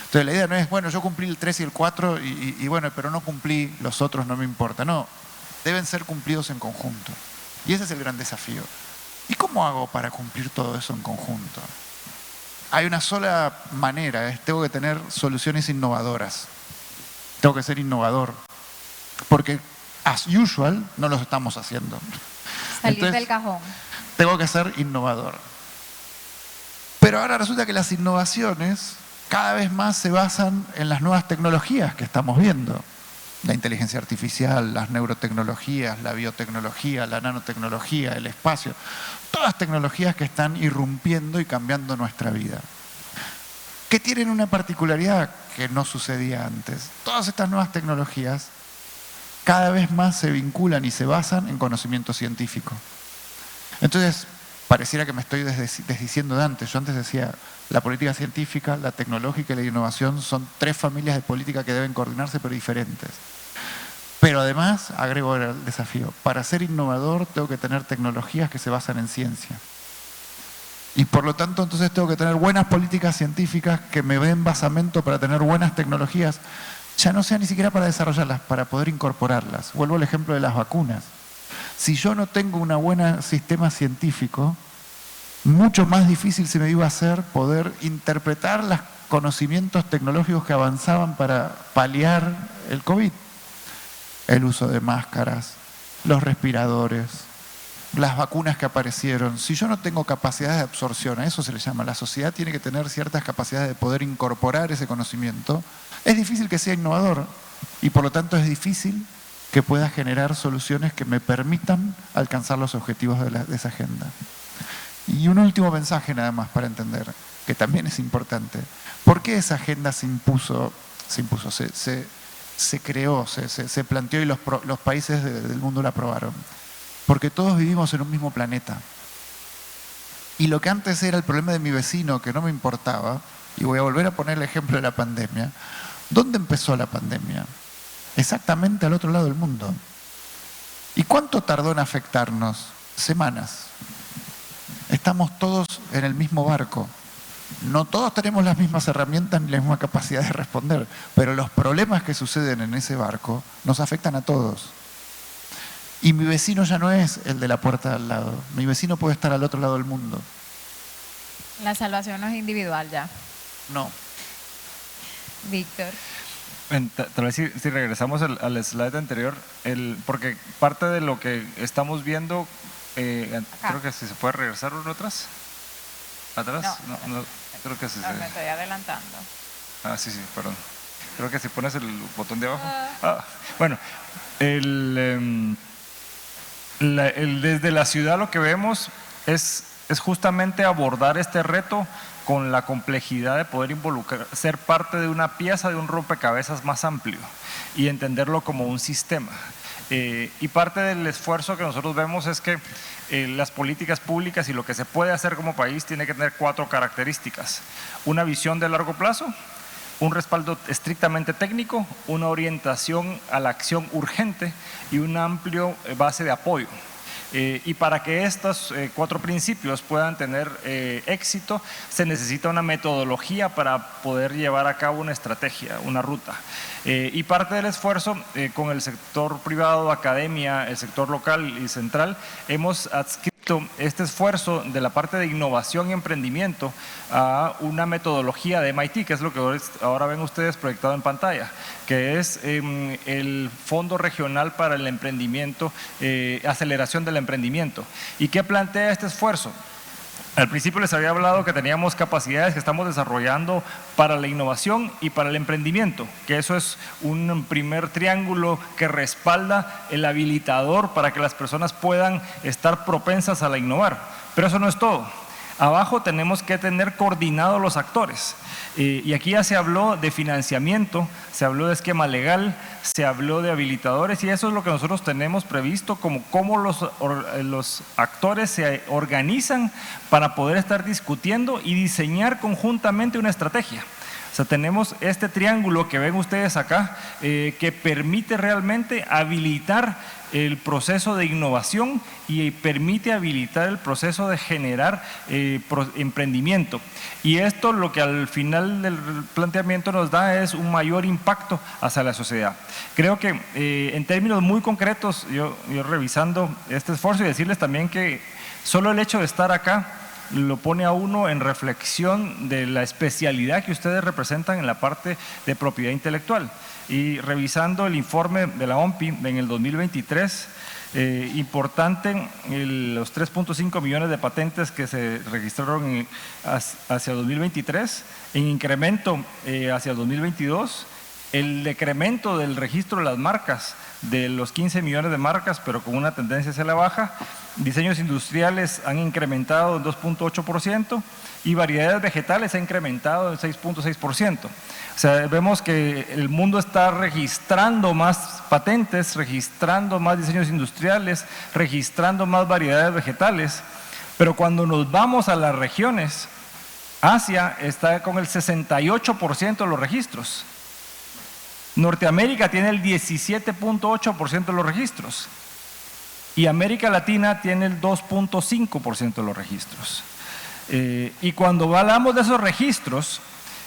Speaker 3: Entonces la idea no es, bueno, yo cumplí el 3 y el 4 y bueno, pero no cumplí los otros, no me importa. No, deben ser cumplidos en conjunto. Y ese es el gran desafío. ¿Y cómo hago para cumplir todo eso en conjunto? Hay una sola manera, tengo que tener soluciones innovadoras. Tengo que ser innovador. Porque, as usual, no los estamos haciendo.
Speaker 2: Salir
Speaker 3: Entonces,
Speaker 2: del cajón.
Speaker 3: tengo que ser innovador. Pero ahora resulta que las innovaciones cada vez más se basan en las nuevas tecnologías que estamos viendo. La inteligencia artificial, las neurotecnologías, la biotecnología, la nanotecnología, el espacio. Todas tecnologías que están irrumpiendo y cambiando nuestra vida. Que tienen una particularidad que no sucedía antes. Todas estas nuevas tecnologías cada vez más se vinculan y se basan en conocimiento científico. Entonces, pareciera que me estoy desdiciendo de antes. Yo antes decía, la política científica, la tecnológica y la innovación son 3 familias de política que deben coordinarse pero diferentes. Pero además, agrego el desafío, para ser innovador tengo que tener tecnologías que se basan en ciencia. Y por lo tanto, entonces tengo que tener buenas políticas científicas que me den basamento para tener buenas tecnologías, ya no sea ni siquiera para desarrollarlas, para poder incorporarlas. Vuelvo al ejemplo de las vacunas. Si yo no tengo un buen sistema científico, mucho más difícil se me iba a hacer poder interpretar los conocimientos tecnológicos que avanzaban para paliar el COVID. El uso de máscaras, los respiradores, las vacunas que aparecieron. Si yo no tengo capacidades de absorción, a eso se le llama, la sociedad tiene que tener ciertas capacidades de poder incorporar ese conocimiento, es difícil que sea innovador y por lo tanto es difícil que pueda generar soluciones que me permitan alcanzar los objetivos de esa agenda. Y un último mensaje nada más para entender, que también es importante. ¿Por qué esa agenda se creó, se planteó y los países del mundo la aprobaron? Porque todos vivimos en un mismo planeta. Y lo que antes era el problema de mi vecino, que no me importaba, y voy a volver a poner el ejemplo de la pandemia. ¿Dónde empezó la pandemia? Exactamente al otro lado del mundo. ¿Y cuánto tardó en afectarnos? Semanas. Estamos todos en el mismo barco. No todos tenemos las mismas herramientas ni la misma capacidad de responder, pero los problemas que suceden en ese barco nos afectan a todos. Y mi vecino ya no es el de la puerta de al lado. Mi vecino puede estar al otro lado del mundo.
Speaker 2: La salvación no es individual ya.
Speaker 3: No.
Speaker 2: Víctor.
Speaker 4: Tal vez si regresamos al slide anterior, porque parte de lo que estamos viendo, creo que si se puede regresar uno atrás. ¿Atrás? No, creo que sí.
Speaker 2: No, me estoy adelantando.
Speaker 4: Ah, sí, perdón. Creo que si pones el botón de abajo. Bueno, desde la ciudad lo que vemos es justamente abordar este reto con la complejidad de poder ser parte de una pieza de un rompecabezas más amplio y entenderlo como un sistema. Y parte del esfuerzo que nosotros vemos es que las políticas públicas y lo que se puede hacer como país tiene que tener 4 características: una visión de largo plazo, un respaldo estrictamente técnico, una orientación a la acción urgente y una amplia base de apoyo. Y para que estos 4 principios puedan tener éxito, se necesita una metodología para poder llevar a cabo una estrategia, una ruta. Y parte del esfuerzo con el sector privado, academia, el sector local y central, hemos adscrito este esfuerzo de la parte de innovación y emprendimiento a una metodología de MIT, que es lo que ahora ven ustedes proyectado en pantalla, que es el Fondo Regional para el Emprendimiento, Aceleración del Emprendimiento. ¿Y qué plantea este esfuerzo? Al principio les había hablado que teníamos capacidades que estamos desarrollando para la innovación y para el emprendimiento, que eso es un primer triángulo que respalda el habilitador para que las personas puedan estar propensas a la innovar. Pero eso no es todo. Abajo tenemos que tener coordinados los actores. Y aquí ya se habló de financiamiento, se habló de esquema legal, se habló de habilitadores, y eso es lo que nosotros tenemos previsto, como cómo los actores se organizan para poder estar discutiendo y diseñar conjuntamente una estrategia. O sea, tenemos este triángulo que ven ustedes acá, que permite realmente habilitar el proceso de innovación y permite habilitar el proceso de generar emprendimiento. Y esto lo que al final del planteamiento nos da es un mayor impacto hacia la sociedad. Creo que en términos muy concretos, yo revisando este esfuerzo y decirles también que solo el hecho de estar acá lo pone a uno en reflexión de la especialidad que ustedes representan en la parte de propiedad intelectual. Y revisando el informe de la OMPI en el 2023, importante los 3.5 millones de patentes que se registraron hacia 2023, en incremento hacia 2022, el decremento del registro de las marcas de los 15 millones de marcas, pero con una tendencia hacia la baja. Diseños industriales han incrementado en 2.8% y variedades vegetales ha incrementado en 6.6%. O sea, vemos que el mundo está registrando más patentes, registrando más diseños industriales, registrando más variedades vegetales, pero cuando nos vamos a las regiones, Asia está con el 68% de los registros. Norteamérica tiene el 17.8% de los registros y América Latina tiene el 2.5% de los registros. Y cuando hablamos de esos registros,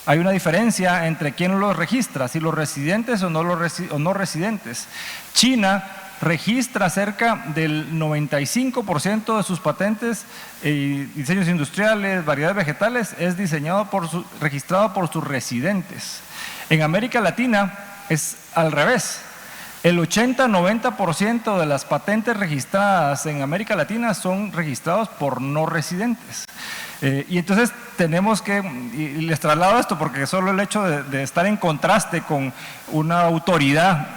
Speaker 4: hay una diferencia entre quién los registra, si los residentes o no residentes. China registra cerca del 95% de sus patentes, diseños industriales, variedades vegetales, es registrado por sus residentes. En América Latina es al revés. El 80-90% de las patentes registradas en América Latina son registrados por no residentes. Y entonces tenemos que, y les traslado esto porque solo el hecho de estar en contraste con una autoridad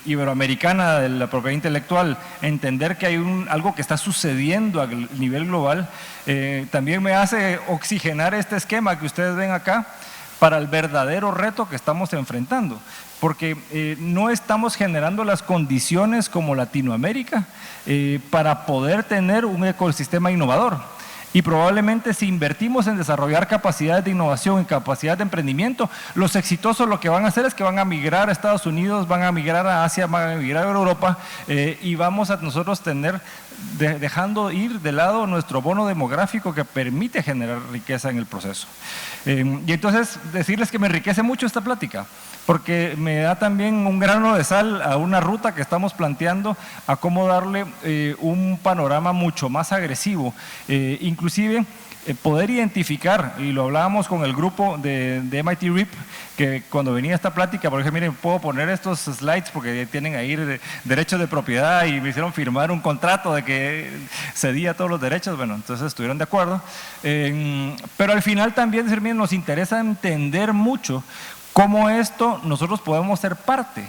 Speaker 4: iberoamericana de la propiedad intelectual, entender que hay algo que está sucediendo a nivel global, también me hace oxigenar este esquema que ustedes ven acá para el verdadero reto que estamos enfrentando, porque no estamos generando las condiciones como Latinoamérica para poder tener un ecosistema innovador. Y probablemente si invertimos en desarrollar capacidades de innovación y capacidades de emprendimiento, los exitosos lo que van a hacer es que van a migrar a Estados Unidos, van a migrar a Asia, van a migrar a Europa y vamos a nosotros dejando ir de lado nuestro bono demográfico que permite generar riqueza en el proceso. Y entonces decirles que me enriquece mucho esta plática, porque me da también un grano de sal a una ruta que estamos planteando a cómo darle un panorama mucho más agresivo, inclusive poder identificar, y lo hablábamos con el grupo de MIT RIP, que cuando venía esta plática, por ejemplo, miren, puedo poner estos slides porque tienen ahí derechos de propiedad y me hicieron firmar un contrato de que cedía todos los derechos, bueno, entonces estuvieron de acuerdo, pero al final también, miren, nos interesa entender mucho cómo esto nosotros podemos ser parte,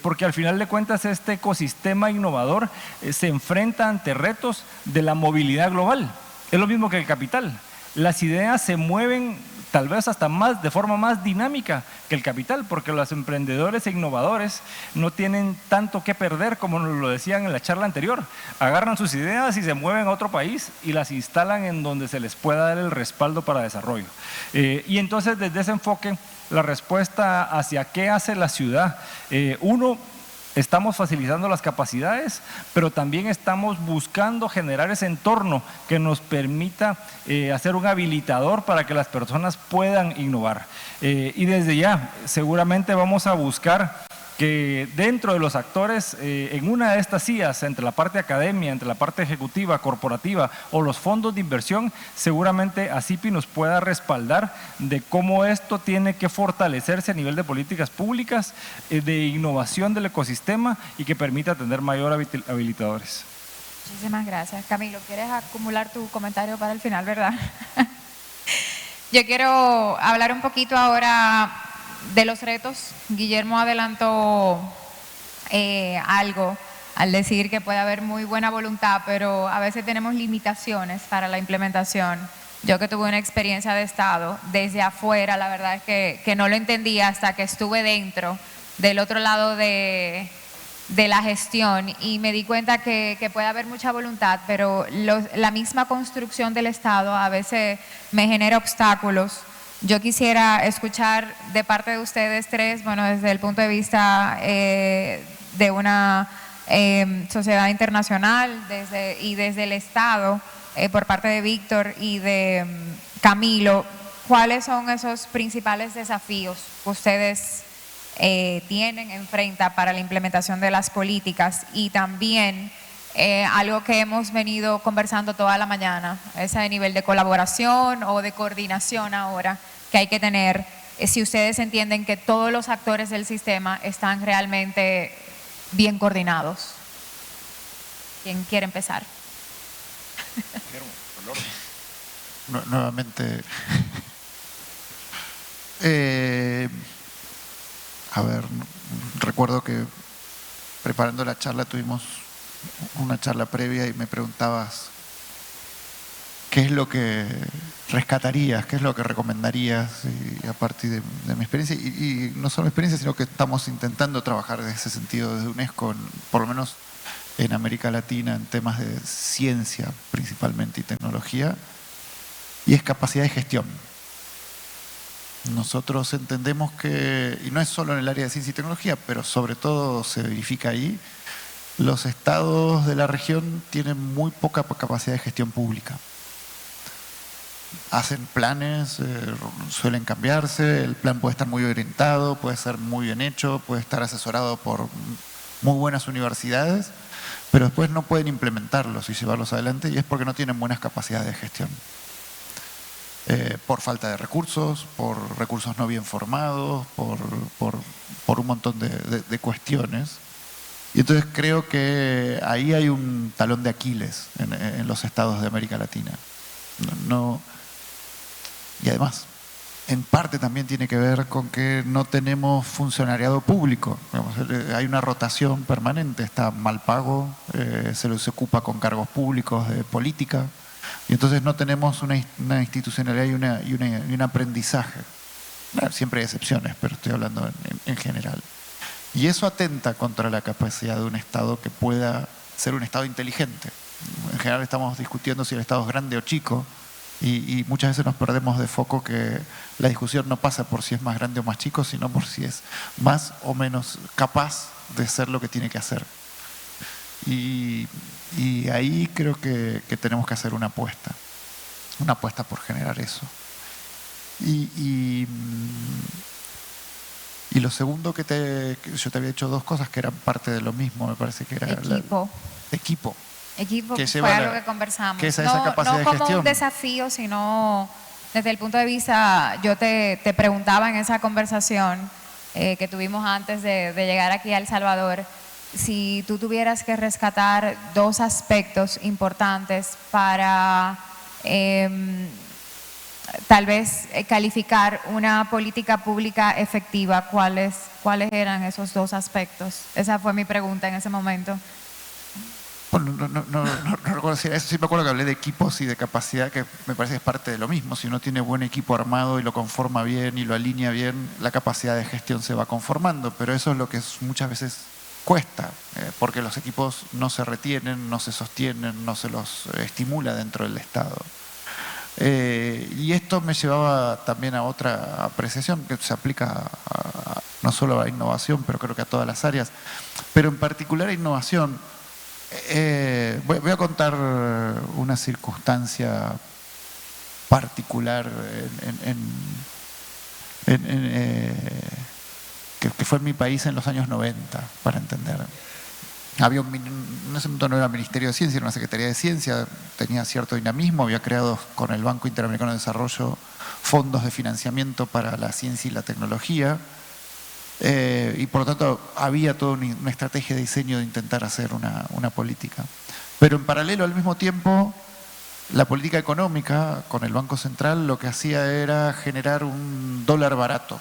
Speaker 4: porque al final de cuentas este ecosistema innovador se enfrenta ante retos de la movilidad global. Es lo mismo que el capital. Las ideas se mueven tal vez hasta de forma más dinámica que el capital, porque los emprendedores e innovadores no tienen tanto que perder, como nos lo decían en la charla anterior. Agarran sus ideas y se mueven a otro país y las instalan en donde se les pueda dar el respaldo para desarrollo. Y entonces desde ese enfoque, la respuesta hacia qué hace la ciudad, estamos facilitando las capacidades, pero también estamos buscando generar ese entorno que nos permita hacer un habilitador para que las personas puedan innovar. Y desde ya, seguramente vamos a buscar que dentro de los actores, en una de estas sillas, entre la parte academia, entre la parte ejecutiva, corporativa o los fondos de inversión, seguramente ASIPI nos pueda respaldar de cómo esto tiene que fortalecerse a nivel de políticas públicas, de innovación del ecosistema y que permita tener mayor habilitadores.
Speaker 2: Muchísimas gracias. Camilo, ¿quieres acumular tu comentario para el final, verdad? Yo quiero hablar un poquito ahora de los retos. Guillermo adelantó algo al decir que puede haber muy buena voluntad, pero a veces tenemos limitaciones para la implementación. Yo que tuve una experiencia de Estado, desde afuera, la verdad es que no lo entendía hasta que estuve dentro, del otro lado de la gestión, y me di cuenta que puede haber mucha voluntad, pero la misma construcción del Estado a veces me genera obstáculos Yo quisiera escuchar de parte de ustedes tres, bueno, desde el punto de vista de una sociedad internacional y desde el Estado, por parte de Víctor y de Camilo, ¿cuáles son esos principales desafíos que ustedes enfrentan para la implementación de las políticas? Y también algo que hemos venido conversando toda la mañana, ese nivel de colaboración o de coordinación ahora que hay que tener, si ustedes entienden que todos los actores del sistema están realmente bien coordinados. ¿Quién quiere empezar?
Speaker 3: Nuevamente, a ver, recuerdo que preparando la charla tuvimos una charla previa y me preguntabas qué es lo que rescatarías, qué es lo que recomendarías, y a partir de mi experiencia, y no solo mi experiencia, sino que estamos intentando trabajar en ese sentido desde UNESCO, por lo menos en América Latina, en temas de ciencia principalmente y tecnología, y es capacidad de gestión. Nosotros entendemos que, y no es solo en el área de ciencia y tecnología, pero sobre todo se verifica ahí, los estados de la región tienen muy poca capacidad de gestión pública. Hacen planes, suelen cambiarse, el plan puede estar muy orientado, puede ser muy bien hecho, puede estar asesorado por muy buenas universidades, pero después no pueden implementarlos y llevarlos adelante, y es porque no tienen buenas capacidades de gestión. Por falta de recursos, por recursos no bien formados, por un montón de cuestiones. Y entonces creo que ahí hay un talón de Aquiles en los estados de América Latina. Y además, en parte también tiene que ver con que no tenemos funcionariado público. Hay una rotación permanente, está mal pago, se ocupa con cargos públicos de política, y entonces no tenemos una institucionalidad y un aprendizaje. Siempre hay excepciones, pero estoy hablando en general. Y eso atenta contra la capacidad de un Estado que pueda ser un Estado inteligente. En general estamos discutiendo si el Estado es grande o chico, y muchas veces nos perdemos de foco que la discusión no pasa por si es más grande o más chico, sino por si es más o menos capaz de ser lo que tiene que hacer. Y ahí creo que tenemos que hacer una apuesta por generar eso. Y lo segundo que yo te había dicho dos cosas que eran parte de lo mismo, me parece que era equipo.
Speaker 2: Equipo,
Speaker 3: que
Speaker 2: fue algo que conversamos.
Speaker 3: Que esa capacidad
Speaker 2: no como
Speaker 3: de gestión.
Speaker 2: Un desafío, sino desde el punto de vista, yo te preguntaba en esa conversación que tuvimos antes de llegar aquí a El Salvador, si tú tuvieras que rescatar dos aspectos importantes para tal vez calificar una política pública efectiva, ¿cuáles eran esos dos aspectos? Esa fue mi pregunta en ese momento.
Speaker 3: Bueno, no recuerdo si era eso. Sí me acuerdo que hablé de equipos y de capacidad, que me parece que es parte de lo mismo. Si uno tiene buen equipo armado y lo conforma bien y lo alinea bien, la capacidad de gestión se va conformando, pero eso es lo que muchas veces cuesta, porque los equipos no se retienen, no se sostienen, no se los estimula dentro del Estado. Y esto me llevaba también a otra apreciación que se aplica no solo a la innovación, pero creo que a todas las áreas, pero en particular a innovación. Voy a contar una circunstancia particular que fue en mi país en los años 90, para entender. Había en ese momento no era Ministerio de Ciencia, era una Secretaría de Ciencia, tenía cierto dinamismo, había creado con el Banco Interamericano de Desarrollo fondos de financiamiento para la ciencia y la tecnología. Y por lo tanto había toda una estrategia de diseño de intentar hacer una política. Pero en paralelo, al mismo tiempo, la política económica con el Banco Central lo que hacía era generar un dólar barato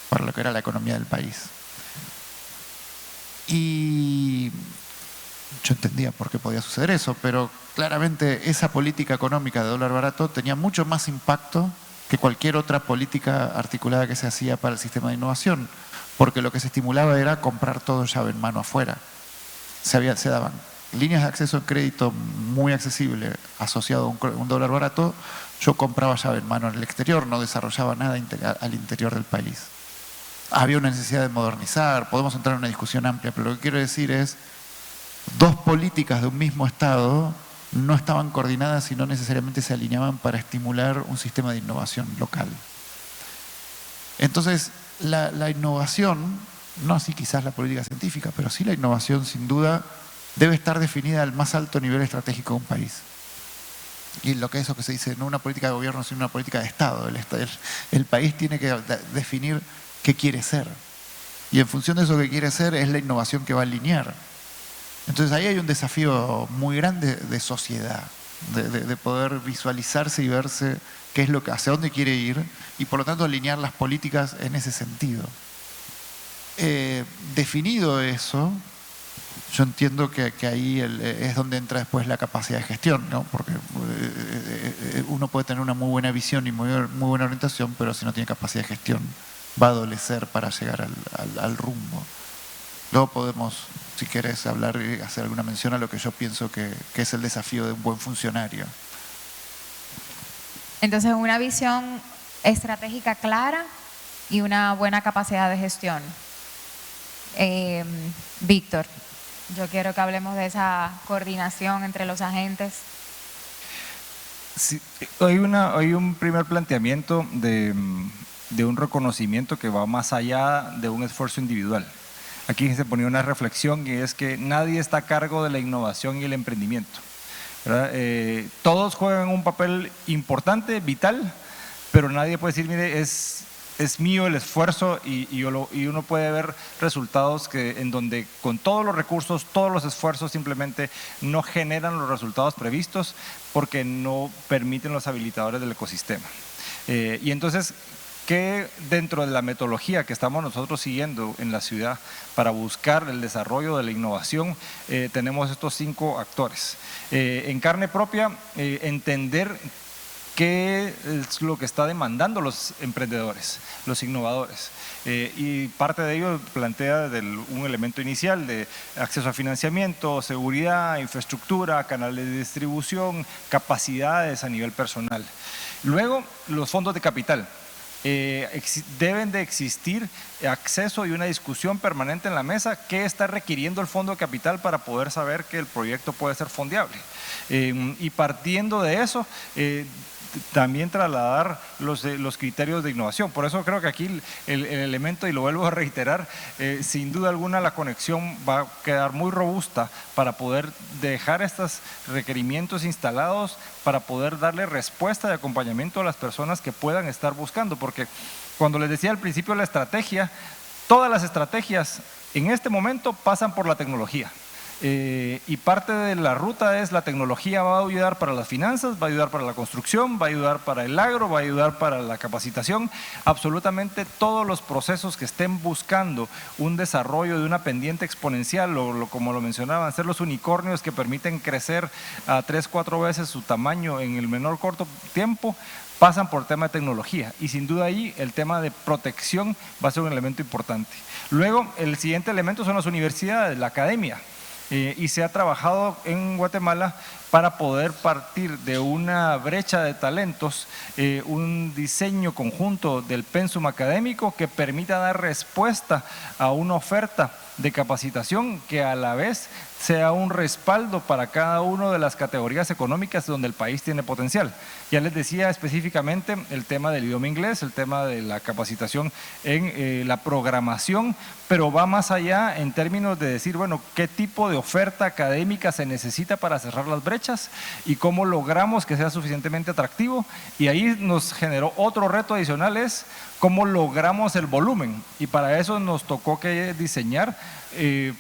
Speaker 3: para lo que era la economía del país. Y yo entendía por qué podía suceder eso, pero claramente esa política económica de dólar barato tenía mucho más impacto que cualquier otra política articulada que se hacía para el sistema de innovación, porque lo que se estimulaba era comprar todo llave en mano afuera. Se daban líneas de acceso a crédito muy accesible asociado a un dólar barato, Yo compraba llave en mano en el exterior, no desarrollaba nada al interior del país. Había una necesidad de modernizar, podemos entrar en una discusión amplia, pero lo que quiero decir es, dos políticas de un mismo Estado no estaban coordinadas y no necesariamente se alineaban para estimular un sistema de innovación local. Entonces, la innovación, no así quizás la política científica, pero sí la innovación sin duda debe estar definida al más alto nivel estratégico de un país. Y lo que es eso que se dice, no una política de gobierno, sino una política de Estado. El país tiene que definir qué quiere ser. Y en función de eso que quiere ser es la innovación que va a alinear. Entonces ahí hay un desafío muy grande de sociedad, de poder visualizarse y verse qué es hacia dónde quiere ir y por lo tanto alinear las políticas en ese sentido. Definido eso, yo entiendo que ahí es donde entra después la capacidad de gestión, ¿no? Porque uno puede tener una muy buena visión y muy buena orientación, pero si no tiene capacidad de gestión va a adolecer para llegar al rumbo. Luego podemos, si querés, hablar y hacer alguna mención a lo que yo pienso que es el desafío de un buen funcionario.
Speaker 2: Entonces, una visión estratégica clara y una buena capacidad de gestión. Víctor, yo quiero que hablemos de esa coordinación entre los agentes.
Speaker 4: Sí, hay un primer planteamiento de un reconocimiento que va más allá de un esfuerzo individual. Aquí se ponía una reflexión y es que nadie está a cargo de la innovación y el emprendimiento, ¿verdad? Todos juegan un papel importante, vital, pero nadie puede decir, mire, es mío el esfuerzo y uno puede ver resultados en donde con todos los recursos, todos los esfuerzos simplemente no generan los resultados previstos porque no permiten los habilitadores del ecosistema. Y entonces, que dentro de la metodología que estamos nosotros siguiendo en la ciudad para buscar el desarrollo de la innovación, tenemos estos 5 actores. En carne propia, entender qué es lo que está demandando los emprendedores, los innovadores. Y parte de ello plantea un elemento inicial de acceso a financiamiento, seguridad, infraestructura, canales de distribución, capacidades a nivel personal. Luego, los fondos de capital. Deben de existir acceso y una discusión permanente en la mesa qué está requiriendo el fondo de capital para poder saber que el proyecto puede ser fondeable. Y partiendo de eso, también trasladar los criterios de innovación. Por eso creo que aquí el elemento, y lo vuelvo a reiterar, sin duda alguna la conexión va a quedar muy robusta para poder dejar estos requerimientos instalados, para poder darle respuesta y acompañamiento a las personas que puedan estar buscando, porque cuando les decía al principio la estrategia, todas las estrategias en este momento pasan por la tecnología. Y parte de la ruta es la tecnología va a ayudar para las finanzas, va a ayudar para la construcción, va a ayudar para el agro, va a ayudar para la capacitación. Absolutamente todos los procesos que estén buscando un desarrollo de una pendiente exponencial, como lo mencionaban, ser los unicornios que permiten crecer a 3-4 veces su tamaño en el menor corto tiempo, pasan por tema de tecnología, y sin duda ahí el tema de protección va a ser un elemento importante. Luego, el siguiente elemento son las universidades, la academia. Y se ha trabajado en Guatemala para poder partir de una brecha de talentos, un diseño conjunto del pensum académico que permita dar respuesta a una oferta de capacitación que a la vez sea un respaldo para cada una de las categorías económicas donde el país tiene potencial. Ya les decía específicamente el tema del idioma inglés, el tema de la capacitación en la programación, pero va más allá en términos de decir, bueno, qué tipo de oferta académica se necesita para cerrar las brechas y cómo logramos que sea suficientemente atractivo. Y ahí nos generó otro reto adicional, es cómo logramos el volumen, y para eso nos tocó que diseñar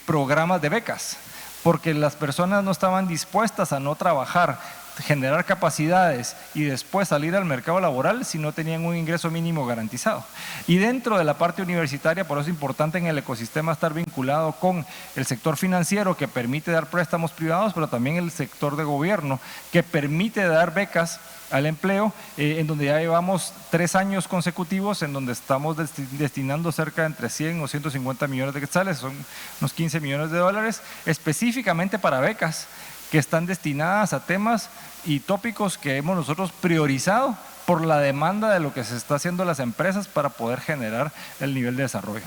Speaker 4: programas de becas, porque las personas no estaban dispuestas a no trabajar, generar capacidades y después salir al mercado laboral si no tenían un ingreso mínimo garantizado. Y dentro de la parte universitaria, por eso es importante en el ecosistema estar vinculado con el sector financiero que permite dar préstamos privados, pero también el sector de gobierno que permite dar becas al empleo, en donde ya llevamos 3 años consecutivos en donde estamos destinando cerca de entre 100 o 150 millones de quetzales, son unos 15 millones de dólares, específicamente para becas que están destinadas a temas y tópicos que hemos nosotros priorizado por la demanda de lo que se está haciendo las empresas para poder generar el nivel de desarrollo.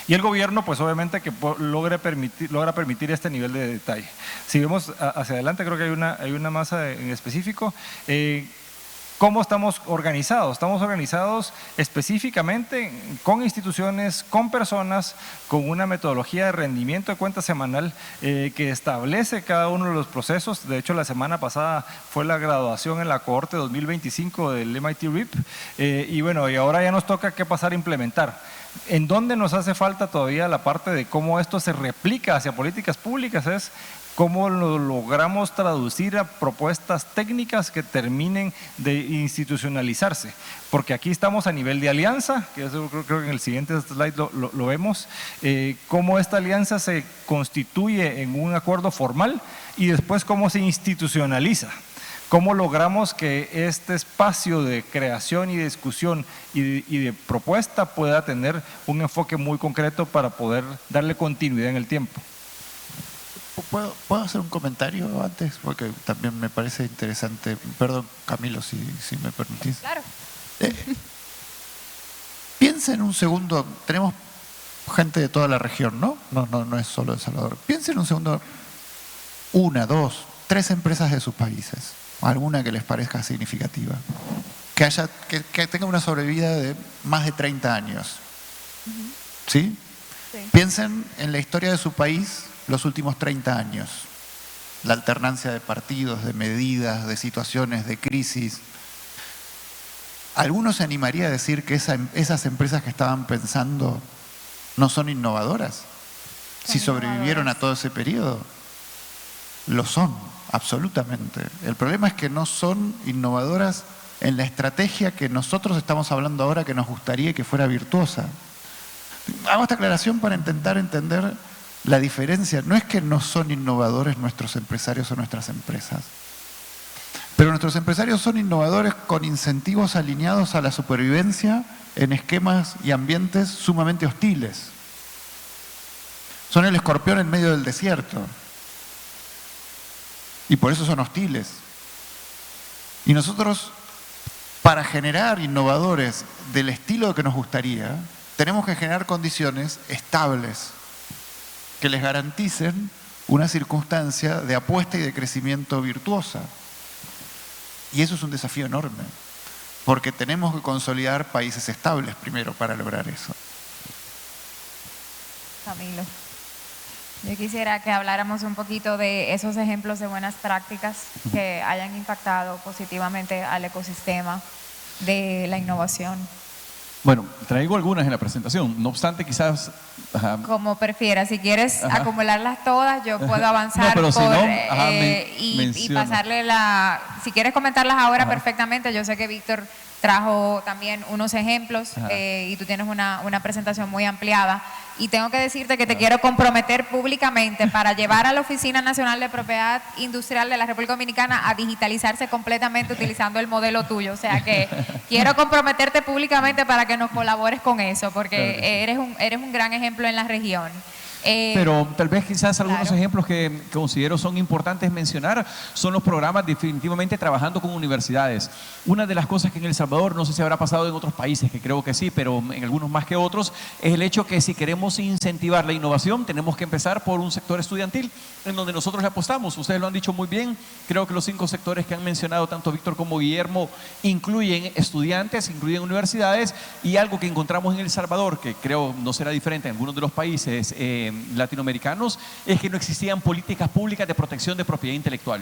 Speaker 4: Y el gobierno, pues obviamente que logra permitir este nivel de detalle. Si vemos hacia adelante, creo que hay una masa en específico. ¿Cómo estamos organizados? Estamos organizados específicamente con instituciones, con personas, con una metodología de rendimiento de cuenta semanal que establece cada uno de los procesos. De hecho, la semana pasada fue la graduación en la cohorte 2025 del MIT RIP y bueno, y ahora ya nos toca qué pasar a implementar. ¿En dónde nos hace falta todavía la parte de cómo esto se replica hacia políticas públicas? Es cómo lo logramos traducir a propuestas técnicas que terminen de institucionalizarse. Porque aquí estamos a nivel de alianza, que eso creo que en el siguiente slide lo vemos, cómo esta alianza se constituye en un acuerdo formal y después cómo se institucionaliza. ¿Cómo logramos que este espacio de creación y de discusión y de propuesta pueda tener un enfoque muy concreto para poder darle continuidad en el tiempo?
Speaker 3: ¿Puedo hacer un comentario antes? Porque también me parece interesante. Perdón, Camilo, si me permitís.
Speaker 2: Claro.
Speaker 3: Piensen un segundo, tenemos gente de toda la región, ¿no? No es solo El Salvador. Piensen un segundo, 1, 2, 3 empresas de sus países, alguna que les parezca significativa, que tenga una sobrevida de más de 30 años. ¿Sí?
Speaker 2: Sí.
Speaker 3: Piensen en la historia de su país los últimos 30 años, la alternancia de partidos, de medidas, de situaciones, de crisis. ¿Alguno se animaría a decir que esas empresas que estaban pensando no son innovadoras? Si sobrevivieron a todo ese periodo, lo son, absolutamente. El problema es que no son innovadoras en la estrategia que nosotros estamos hablando ahora, que nos gustaría que fuera virtuosa. Hago esta aclaración para intentar entender la diferencia. No es que no son innovadores nuestros empresarios o nuestras empresas, pero nuestros empresarios son innovadores con incentivos alineados a la supervivencia en esquemas y ambientes sumamente hostiles. Son el escorpión en medio del desierto y por eso son hostiles. Y nosotros, para generar innovadores del estilo que nos gustaría, tenemos que generar condiciones estables que les garanticen una circunstancia de apuesta y de crecimiento virtuosa. Y eso es un desafío enorme, porque tenemos que consolidar países estables primero para lograr eso.
Speaker 2: Camilo, yo quisiera que habláramos un poquito de esos ejemplos de buenas prácticas que hayan impactado positivamente al ecosistema de la innovación.
Speaker 5: Bueno, traigo algunas en la presentación, no obstante quizás...
Speaker 2: Como prefieras, si quieres acumularlas todas, yo puedo avanzar y pasarle si quieres comentarlas ahora perfectamente. Yo sé que Víctor trajo también unos ejemplos y tú tienes una presentación muy ampliada. Y tengo que decirte que te quiero comprometer públicamente para llevar a la Oficina Nacional de Propiedad Industrial de la República Dominicana a digitalizarse completamente utilizando el modelo tuyo. O sea que quiero comprometerte públicamente para que nos colabores con eso, porque eres un gran ejemplo en la región.
Speaker 5: Pero tal vez quizás algunos ejemplos que considero son importantes mencionar son los programas definitivamente trabajando con universidades. Una de las cosas que en El Salvador, no sé si habrá pasado en otros países, que creo que sí, pero en algunos más que otros, es el hecho que si queremos incentivar la innovación tenemos que empezar por un sector estudiantil en donde nosotros le apostamos. Ustedes lo han dicho muy bien, creo que los 5 sectores que han mencionado tanto Víctor como Guillermo incluyen estudiantes, incluyen universidades, y algo que encontramos en El Salvador, que creo no será diferente en algunos de los países latinoamericanos, es que no existían políticas públicas de protección de propiedad intelectual.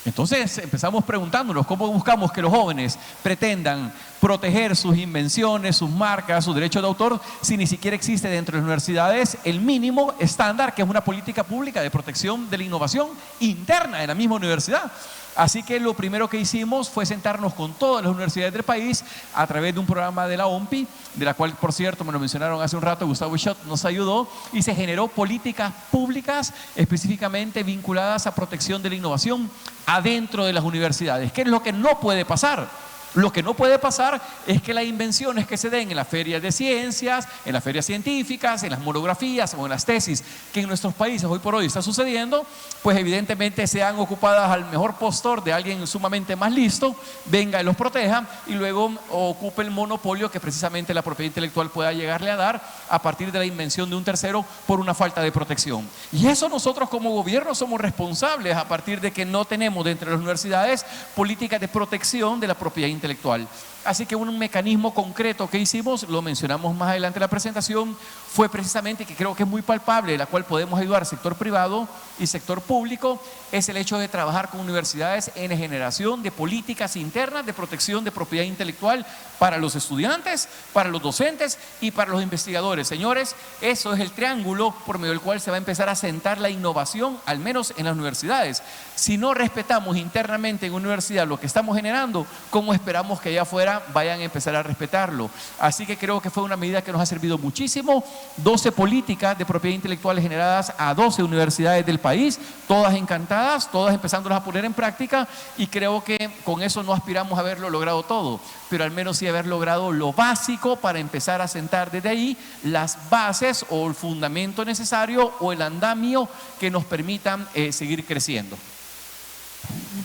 Speaker 5: Entonces empezamos preguntándonos cómo buscamos que los jóvenes pretendan proteger sus invenciones, sus marcas, sus derechos de autor, si ni siquiera existe dentro de las universidades el mínimo estándar, que es una política pública de protección de la innovación interna de la misma universidad. Así que lo primero que hicimos fue sentarnos con todas las universidades del país a través de un programa de la OMPI, de la cual, por cierto, me lo mencionaron hace un rato, Gustavo Schott nos ayudó, y se generó políticas públicas específicamente vinculadas a protección de la innovación adentro de las universidades. ¿Qué es lo que no puede pasar? Lo que no puede pasar es que las invenciones que se den en las ferias de ciencias, en las ferias científicas, en las monografías o en las tesis que en nuestros países hoy por hoy está sucediendo, pues evidentemente sean ocupadas al mejor postor de alguien sumamente más listo, venga y los proteja y luego ocupe el monopolio que precisamente la propiedad intelectual pueda llegarle a dar a partir de la invención de un tercero por una falta de protección. Y eso nosotros como gobierno somos responsables a partir de que no tenemos dentro de las universidades políticas de protección de la propiedad intelectual. Así que un mecanismo concreto que hicimos, lo mencionamos más adelante en la presentación, fue precisamente, que creo que es muy palpable, la cual podemos ayudar al sector privado y sector público, es el hecho de trabajar con universidades en la generación de políticas internas de protección de propiedad intelectual para los estudiantes, para los docentes y para los investigadores. Señores, eso es el triángulo por medio del cual se va a empezar a sentar la innovación, al menos en las universidades. Si no respetamos internamente en una universidad lo que estamos generando, ¿cómo esperamos que allá afuera vayan a empezar a respetarlo? Así que creo que fue una medida que nos ha servido muchísimo. 12 políticas de propiedad intelectual generadas a 12 universidades del país, todas encantadas, todas empezándolas a poner en práctica, y creo que con eso no aspiramos a haberlo logrado todo, pero al menos sí haber logrado lo básico para empezar a sentar desde ahí las bases o el fundamento necesario o el andamio que nos permitan seguir creciendo.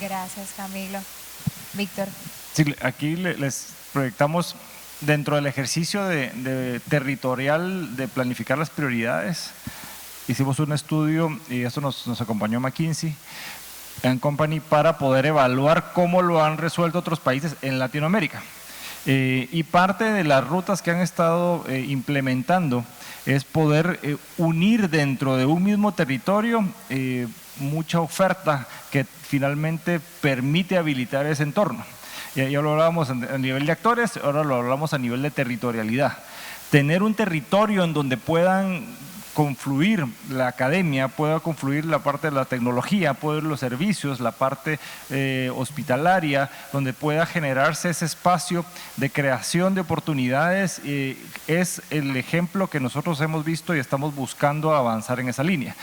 Speaker 2: Gracias, Camilo. Víctor.
Speaker 4: Sí, aquí les proyectamos dentro del ejercicio de territorial de planificar las prioridades. Hicimos un estudio y eso nos acompañó McKinsey & Company para poder evaluar cómo lo han resuelto otros países en Latinoamérica. Y parte de las rutas que han estado implementando es poder unir dentro de un mismo territorio mucha oferta que finalmente permite habilitar ese entorno. Ya lo hablábamos a nivel de actores, ahora lo hablamos a nivel de territorialidad. Tener un territorio en donde puedan confluir la academia, pueda confluir la parte de la tecnología, pueden los servicios, la parte hospitalaria, donde pueda generarse ese espacio de creación de oportunidades, es el ejemplo que nosotros hemos visto y estamos buscando avanzar en esa línea.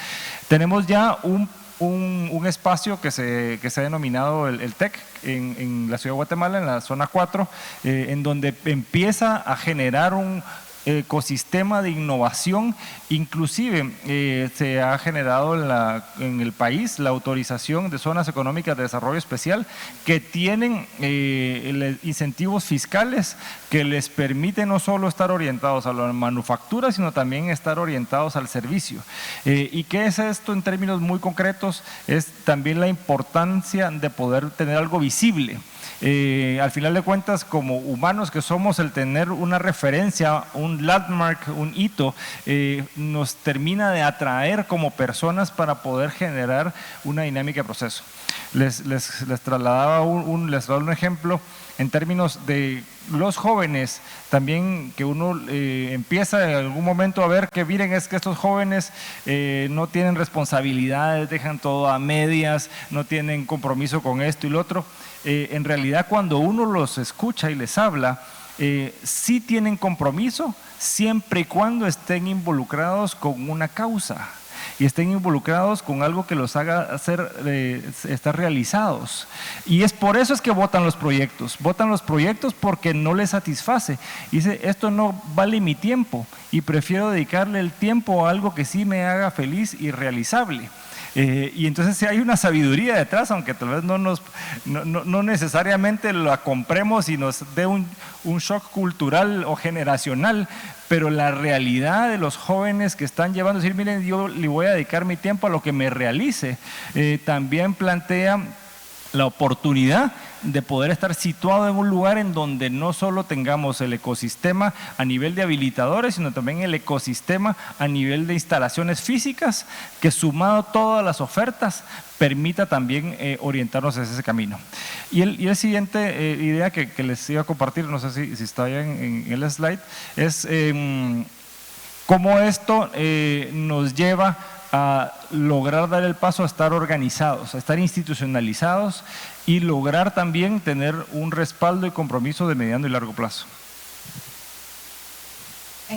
Speaker 4: Tenemos ya un espacio que se ha denominado el TEC en la ciudad de Guatemala, en la zona 4, en donde empieza a generar un ecosistema de innovación. Inclusive se ha generado en el país la autorización de zonas económicas de desarrollo especial que tienen incentivos fiscales que les permiten no solo estar orientados a la manufactura, sino también estar orientados al servicio. ¿Y qué es esto en términos muy concretos? Es también la importancia de poder tener algo visible. Al final de cuentas, como humanos que somos, el tener una referencia, un landmark, un hito, nos termina de atraer como personas para poder generar una dinámica de proceso. Les trasladaba un ejemplo en términos de los jóvenes, también que uno empieza en algún momento a ver que miren, es que estos jóvenes no tienen responsabilidades, dejan todo a medias, no tienen compromiso con esto y lo otro. En realidad, cuando uno los escucha y les habla, sí tienen compromiso siempre y cuando estén involucrados con una causa y estén involucrados con algo que los haga estar realizados. Y es por eso es que votan los proyectos porque no les satisface. Dice, esto no vale mi tiempo y prefiero dedicarle el tiempo a algo que sí me haga feliz y realizable. Y entonces sí hay una sabiduría detrás, aunque tal vez no necesariamente la compremos y nos dé un shock cultural o generacional, pero la realidad de los jóvenes que están llevando a decir, miren, yo le voy a dedicar mi tiempo a lo que me realice, también plantea la oportunidad de poder estar situado en un lugar en donde no solo tengamos el ecosistema a nivel de habilitadores, sino también el ecosistema a nivel de instalaciones físicas, que sumado a todas las ofertas permita también orientarnos hacia ese camino. Y el siguiente idea que les iba a compartir, no sé si está bien en el slide, es cómo esto nos lleva a lograr dar el paso a estar organizados, a estar institucionalizados y lograr también tener un respaldo y compromiso de mediano y largo plazo.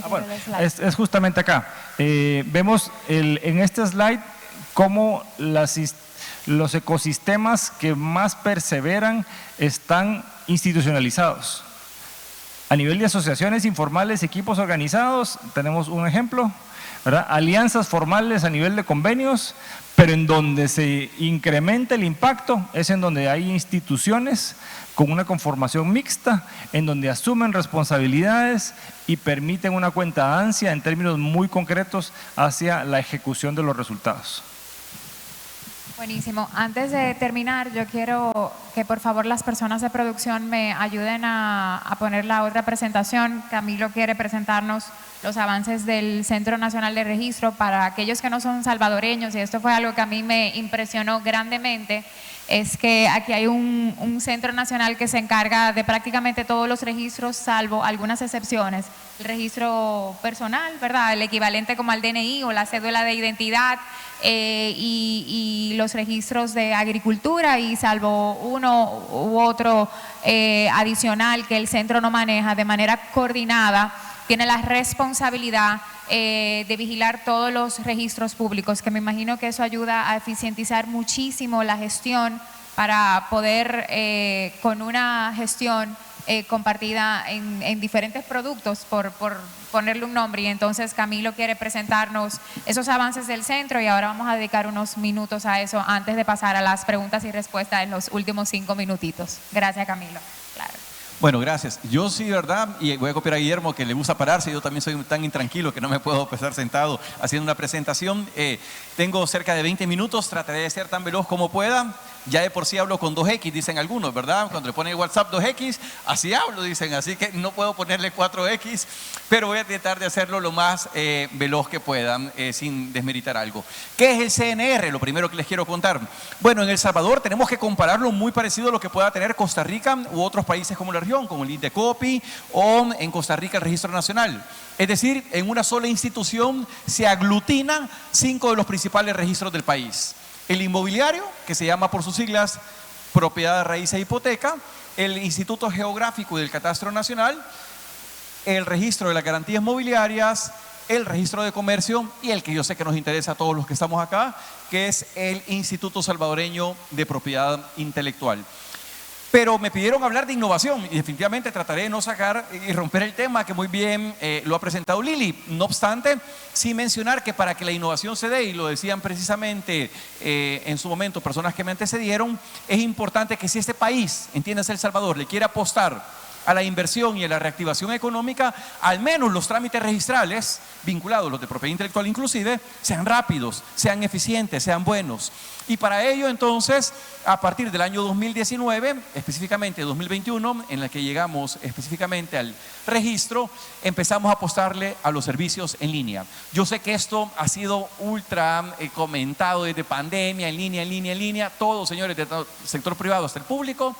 Speaker 4: Bueno, es justamente acá. Vemos en este slide cómo los ecosistemas que más perseveran están institucionalizados. A nivel de asociaciones informales, equipos organizados, tenemos un ejemplo, ¿verdad? Alianzas formales a nivel de convenios, pero en donde se incrementa el impacto es en donde hay instituciones con una conformación mixta, en donde asumen responsabilidades y permiten una cuenta-ansia en términos muy concretos hacia la ejecución de los resultados.
Speaker 2: Buenísimo. Antes de terminar, yo quiero que por favor las personas de producción me ayuden a poner la otra presentación. Camilo quiere presentarnos los avances del Centro Nacional de Registro. Para aquellos que no son salvadoreños, y esto fue algo que a mí me impresionó grandemente, es que aquí hay un centro nacional que se encarga de prácticamente todos los registros, salvo algunas excepciones. El registro personal, ¿verdad? El equivalente como al DNI o la cédula de identidad, y los registros de agricultura, y salvo uno u otro adicional que el centro no maneja de manera coordinada, tiene la responsabilidad de vigilar todos los registros públicos, que me imagino que eso ayuda a eficientizar muchísimo la gestión para poder con una gestión compartida en diferentes productos, por ponerle un nombre. Y entonces Camilo quiere presentarnos esos avances del centro, y ahora vamos a dedicar unos minutos a eso antes de pasar a las preguntas y respuestas en los últimos 5 minutitos. Gracias, Camilo. Claro.
Speaker 5: Bueno, gracias. Yo sí, ¿verdad? Y voy a copiar a Guillermo, que le gusta pararse. Yo también soy tan intranquilo que no me puedo estar sentado haciendo una presentación. Tengo cerca de 20 minutos, trataré de ser tan veloz como pueda. Ya de por sí hablo con 2X, dicen algunos, ¿verdad? Cuando le ponen el WhatsApp 2X, así hablo, dicen. Así que no puedo ponerle 4X, pero voy a tratar de hacerlo lo más veloz que pueda, sin desmeritar algo. ¿Qué es el CNR? Lo primero que les quiero contar. Bueno, en El Salvador tenemos que compararlo muy parecido a lo que pueda tener Costa Rica u otros países como la región, como el INDECOPI, o en Costa Rica el Registro Nacional. Es decir, en una sola institución se aglutinan 5 de los principales registros del país. El inmobiliario, que se llama por sus siglas Propiedad, Raíz e Hipoteca; el Instituto Geográfico y del Catastro Nacional; el Registro de las Garantías Mobiliarias; el Registro de Comercio; y el que yo sé que nos interesa a todos los que estamos acá, que es el Instituto Salvadoreño de Propiedad Intelectual. Pero me pidieron hablar de innovación y definitivamente trataré de no sacar y romper el tema que muy bien lo ha presentado Lili. No obstante, sí mencionar que para que la innovación se dé, y lo decían precisamente en su momento personas que me antecedieron, es importante que si este país, entiéndase El Salvador, le quiere apostar a la inversión y a la reactivación económica, al menos los trámites registrales, vinculados, los de propiedad intelectual inclusive, sean rápidos, sean eficientes, sean buenos. Y para ello, entonces, a partir del año 2019, específicamente 2021, en el que llegamos específicamente al registro, empezamos a apostarle a los servicios en línea. Yo sé que esto ha sido ultra comentado desde pandemia, en línea, todos, señores, del sector privado hasta el público.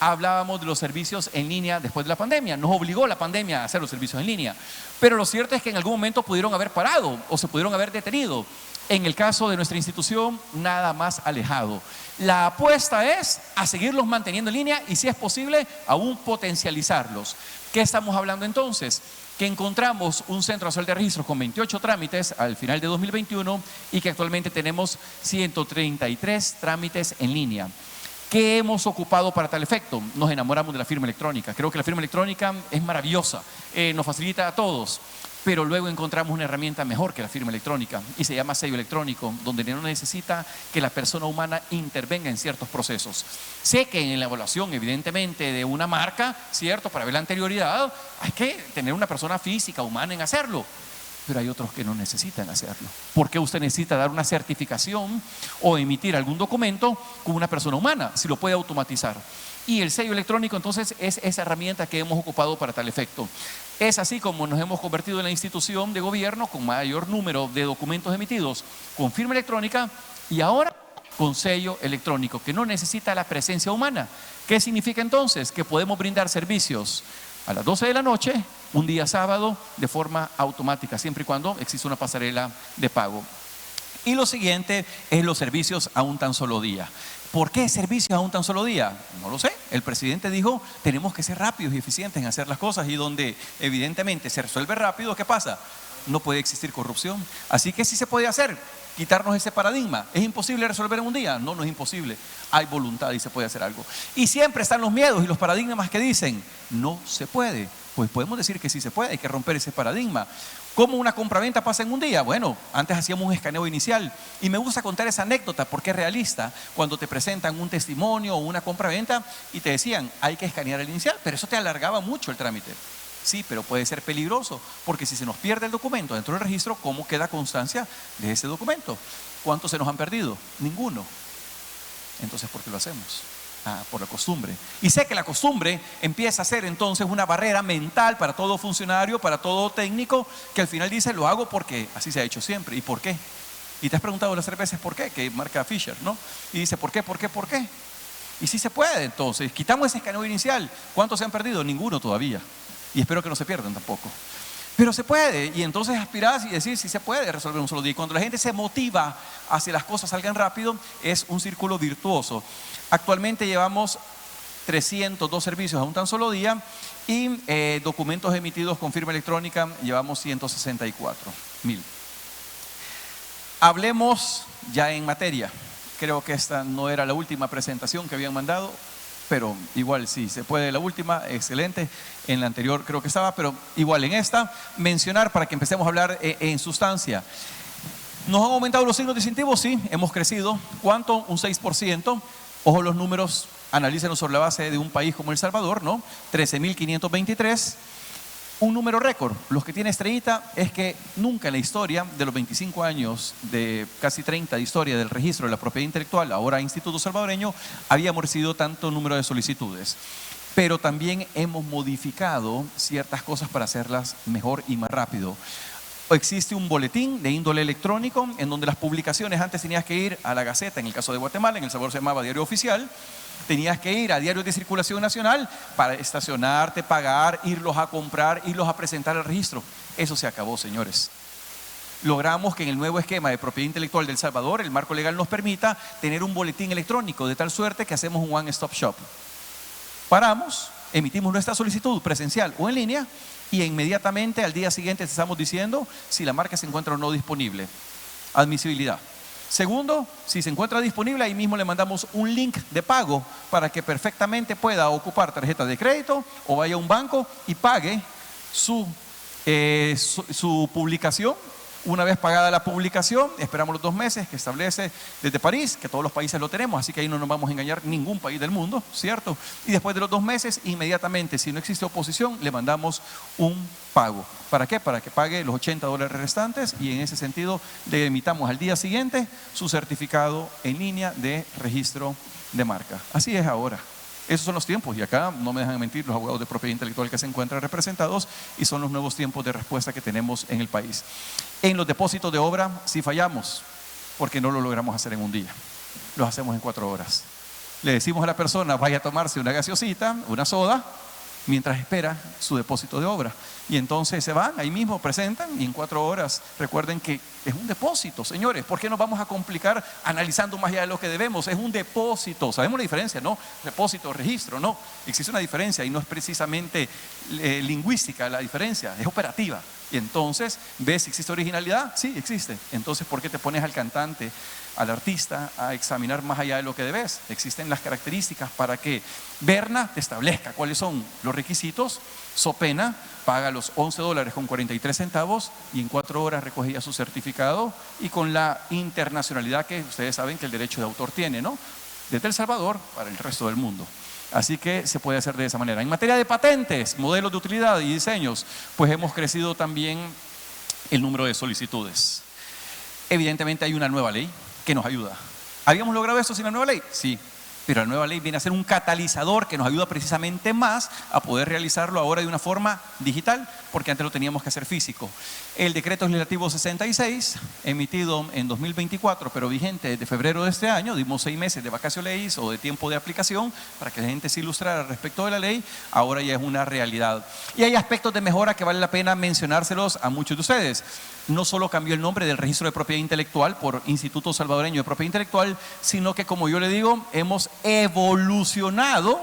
Speaker 5: Hablábamos de los servicios en línea después de la pandemia. Nos obligó la pandemia a hacer los servicios en línea. Pero lo cierto es que en algún momento pudieron haber parado o se pudieron haber detenido. En el caso de nuestra institución, nada más alejado. La apuesta es a seguirlos manteniendo en línea y, si es posible, aún potencializarlos. ¿Qué estamos hablando entonces? Que encontramos un Centro Nacional de Registros con 28 trámites al final de 2021 y que actualmente tenemos 133 trámites en línea. ¿Qué hemos ocupado para tal efecto? Nos enamoramos de la firma electrónica. Creo que la firma electrónica es maravillosa, nos facilita a todos, pero luego encontramos una herramienta mejor que la firma electrónica y se llama sello electrónico, donde no necesita que la persona humana intervenga en ciertos procesos. Sé que en la evaluación, evidentemente, de una marca, ¿cierto? Para ver la anterioridad, hay que tener una persona física, humana en hacerlo. Pero hay otros que no necesitan hacerlo. ¿Por qué usted necesita dar una certificación o emitir algún documento con una persona humana si lo puede automatizar? Y el sello electrónico entonces es esa herramienta que hemos ocupado para tal efecto. Es así como nos hemos convertido en la institución de gobierno con mayor número de documentos emitidos con firma electrónica y ahora con sello electrónico, que no necesita la presencia humana. ¿Qué significa entonces? Que podemos brindar servicios a las 12 de la noche, un día sábado, de forma automática, siempre y cuando exista una pasarela de pago. Y lo siguiente es los servicios a un tan solo día. ¿Por qué servicios a un tan solo día? No lo sé. El presidente dijo, tenemos que ser rápidos y eficientes en hacer las cosas, y donde evidentemente se resuelve rápido, ¿qué pasa? no puede existir corrupción. Así que sí se puede hacer, quitarnos ese paradigma. ¿Es imposible resolver en un día? No, no es imposible. Hay voluntad y se puede hacer algo. Y siempre están los miedos y los paradigmas que dicen, no se puede. Pues podemos decir que sí se puede, hay que romper ese paradigma. ¿Cómo una compraventa pasa en un día? Bueno, antes hacíamos un escaneo inicial y me gusta contar esa anécdota porque es realista. Cuando te presentan un testimonio o una compraventa y te decían, hay que escanear el inicial, pero eso te alargaba mucho el trámite. Sí, pero puede ser peligroso porque si se nos pierde el documento dentro del registro, ¿cómo queda constancia de ese documento? ¿Cuántos se nos han perdido? Ninguno. Entonces, ¿por qué lo hacemos? Por la costumbre. Y sé que la costumbre empieza a ser entonces una barrera mental para todo funcionario, para todo técnico, que al final dice, lo hago porque así se ha hecho siempre. ¿Y por qué? Y te has preguntado las 3 veces por qué, que marca Fisher, ¿no? Y dice, ¿por qué? ¿Por qué? ¿Por qué? Y sí se puede, entonces. Quitamos ese escaneo inicial. ¿Cuántos se han perdido? Ninguno todavía. Y espero que no se pierdan tampoco. Pero se puede, y entonces aspirás y decir si se puede resolver un solo día. Y cuando la gente se motiva hacia las cosas salgan rápido, es un círculo virtuoso. Actualmente llevamos 302 servicios a un tan solo día y documentos emitidos con firma electrónica llevamos 164.000. Hablemos ya en materia. Creo que esta no era la última presentación que habían mandado, pero igual sí, se puede la última, excelente. En la anterior creo que estaba, pero igual en esta, mencionar para que empecemos a hablar en sustancia. ¿Nos han aumentado los signos distintivos? Sí, hemos crecido. ¿Cuánto? Un 6%. Ojo los números, analícenlos sobre la base de un país como El Salvador, ¿no? 13.523. Un número récord. Los que tiene estrellita es que nunca en la historia de los 25 años, de casi 30 de historia del registro de la propiedad intelectual, ahora Instituto Salvadoreño, habíamos recibido tanto número de solicitudes. Pero también hemos modificado ciertas cosas para hacerlas mejor y más rápido. Existe un boletín de índole electrónico en donde las publicaciones, antes tenías que ir a la Gaceta, en el caso de Guatemala, en El Salvador se llamaba Diario Oficial. Tenías que ir a diarios de circulación nacional para estacionarte, pagar, irlos a comprar, irlos a presentar al registro. Eso se acabó, señores. Logramos que en el nuevo esquema de propiedad intelectual de El Salvador, el marco legal nos permita tener un boletín electrónico de tal suerte que hacemos un one-stop shop. Paramos, emitimos nuestra solicitud presencial o en línea y inmediatamente al día siguiente te estamos diciendo si la marca se encuentra o no disponible. Admisibilidad. Segundo, si se encuentra disponible, ahí mismo le mandamos un link de pago para que perfectamente pueda ocupar tarjeta de crédito o vaya a un banco y pague su publicación. Una vez pagada la publicación, esperamos los 2 meses que establece desde París, que todos los países lo tenemos, así que ahí no nos vamos a engañar ningún país del mundo, ¿cierto? Y después de los 2 meses, inmediatamente, si no existe oposición, le mandamos un pago. ¿Para qué? Para que pague los $80 restantes y en ese sentido le emitamos al día siguiente su certificado en línea de registro de marca. Así es ahora. Esos son los tiempos y acá no me dejan mentir los abogados de propiedad intelectual que se encuentran representados y son los nuevos tiempos de respuesta que tenemos en el país. En los depósitos de obra sí fallamos porque no lo logramos hacer en un día, los hacemos en 4 horas. Le decimos a la persona vaya a tomarse una gaseosita, una soda, mientras espera su depósito de obra. Y entonces se van, ahí mismo presentan y en 4 horas, recuerden que es un depósito, señores. ¿Por qué nos vamos a complicar analizando más allá de lo que debemos? Es un depósito, sabemos la diferencia, ¿no? Depósito, registro, no. Existe una diferencia y no es precisamente lingüística la diferencia, es operativa. Y entonces, ¿ves si existe originalidad? Sí, existe. Entonces, ¿por qué te pones al cantante, al artista, a examinar más allá de lo que debes? Existen las características para que Berna te establezca cuáles son los requisitos. So pena, paga los $11.43 y en 4 horas recogía su certificado y con la internacionalidad que ustedes saben que el derecho de autor tiene, ¿no? Desde El Salvador para el resto del mundo. Así que se puede hacer de esa manera. En materia de patentes, modelos de utilidad y diseños, pues hemos crecido también el número de solicitudes. Evidentemente hay una nueva ley que nos ayuda. ¿Habíamos logrado esto sin la nueva ley? Sí. Pero la nueva ley viene a ser un catalizador que nos ayuda precisamente más a poder realizarlo ahora de una forma digital, porque antes lo teníamos que hacer físico. El decreto legislativo 66, emitido en 2024, pero vigente desde febrero de este año, dimos 6 meses de vacatio legis o de tiempo de aplicación para que la gente se ilustrara respecto de la ley, ahora ya es una realidad. Y hay aspectos de mejora que vale la pena mencionárselos a muchos de ustedes. No solo cambió el nombre del registro de propiedad intelectual por Instituto Salvadoreño de Propiedad Intelectual, sino que, como yo le digo, hemos evolucionado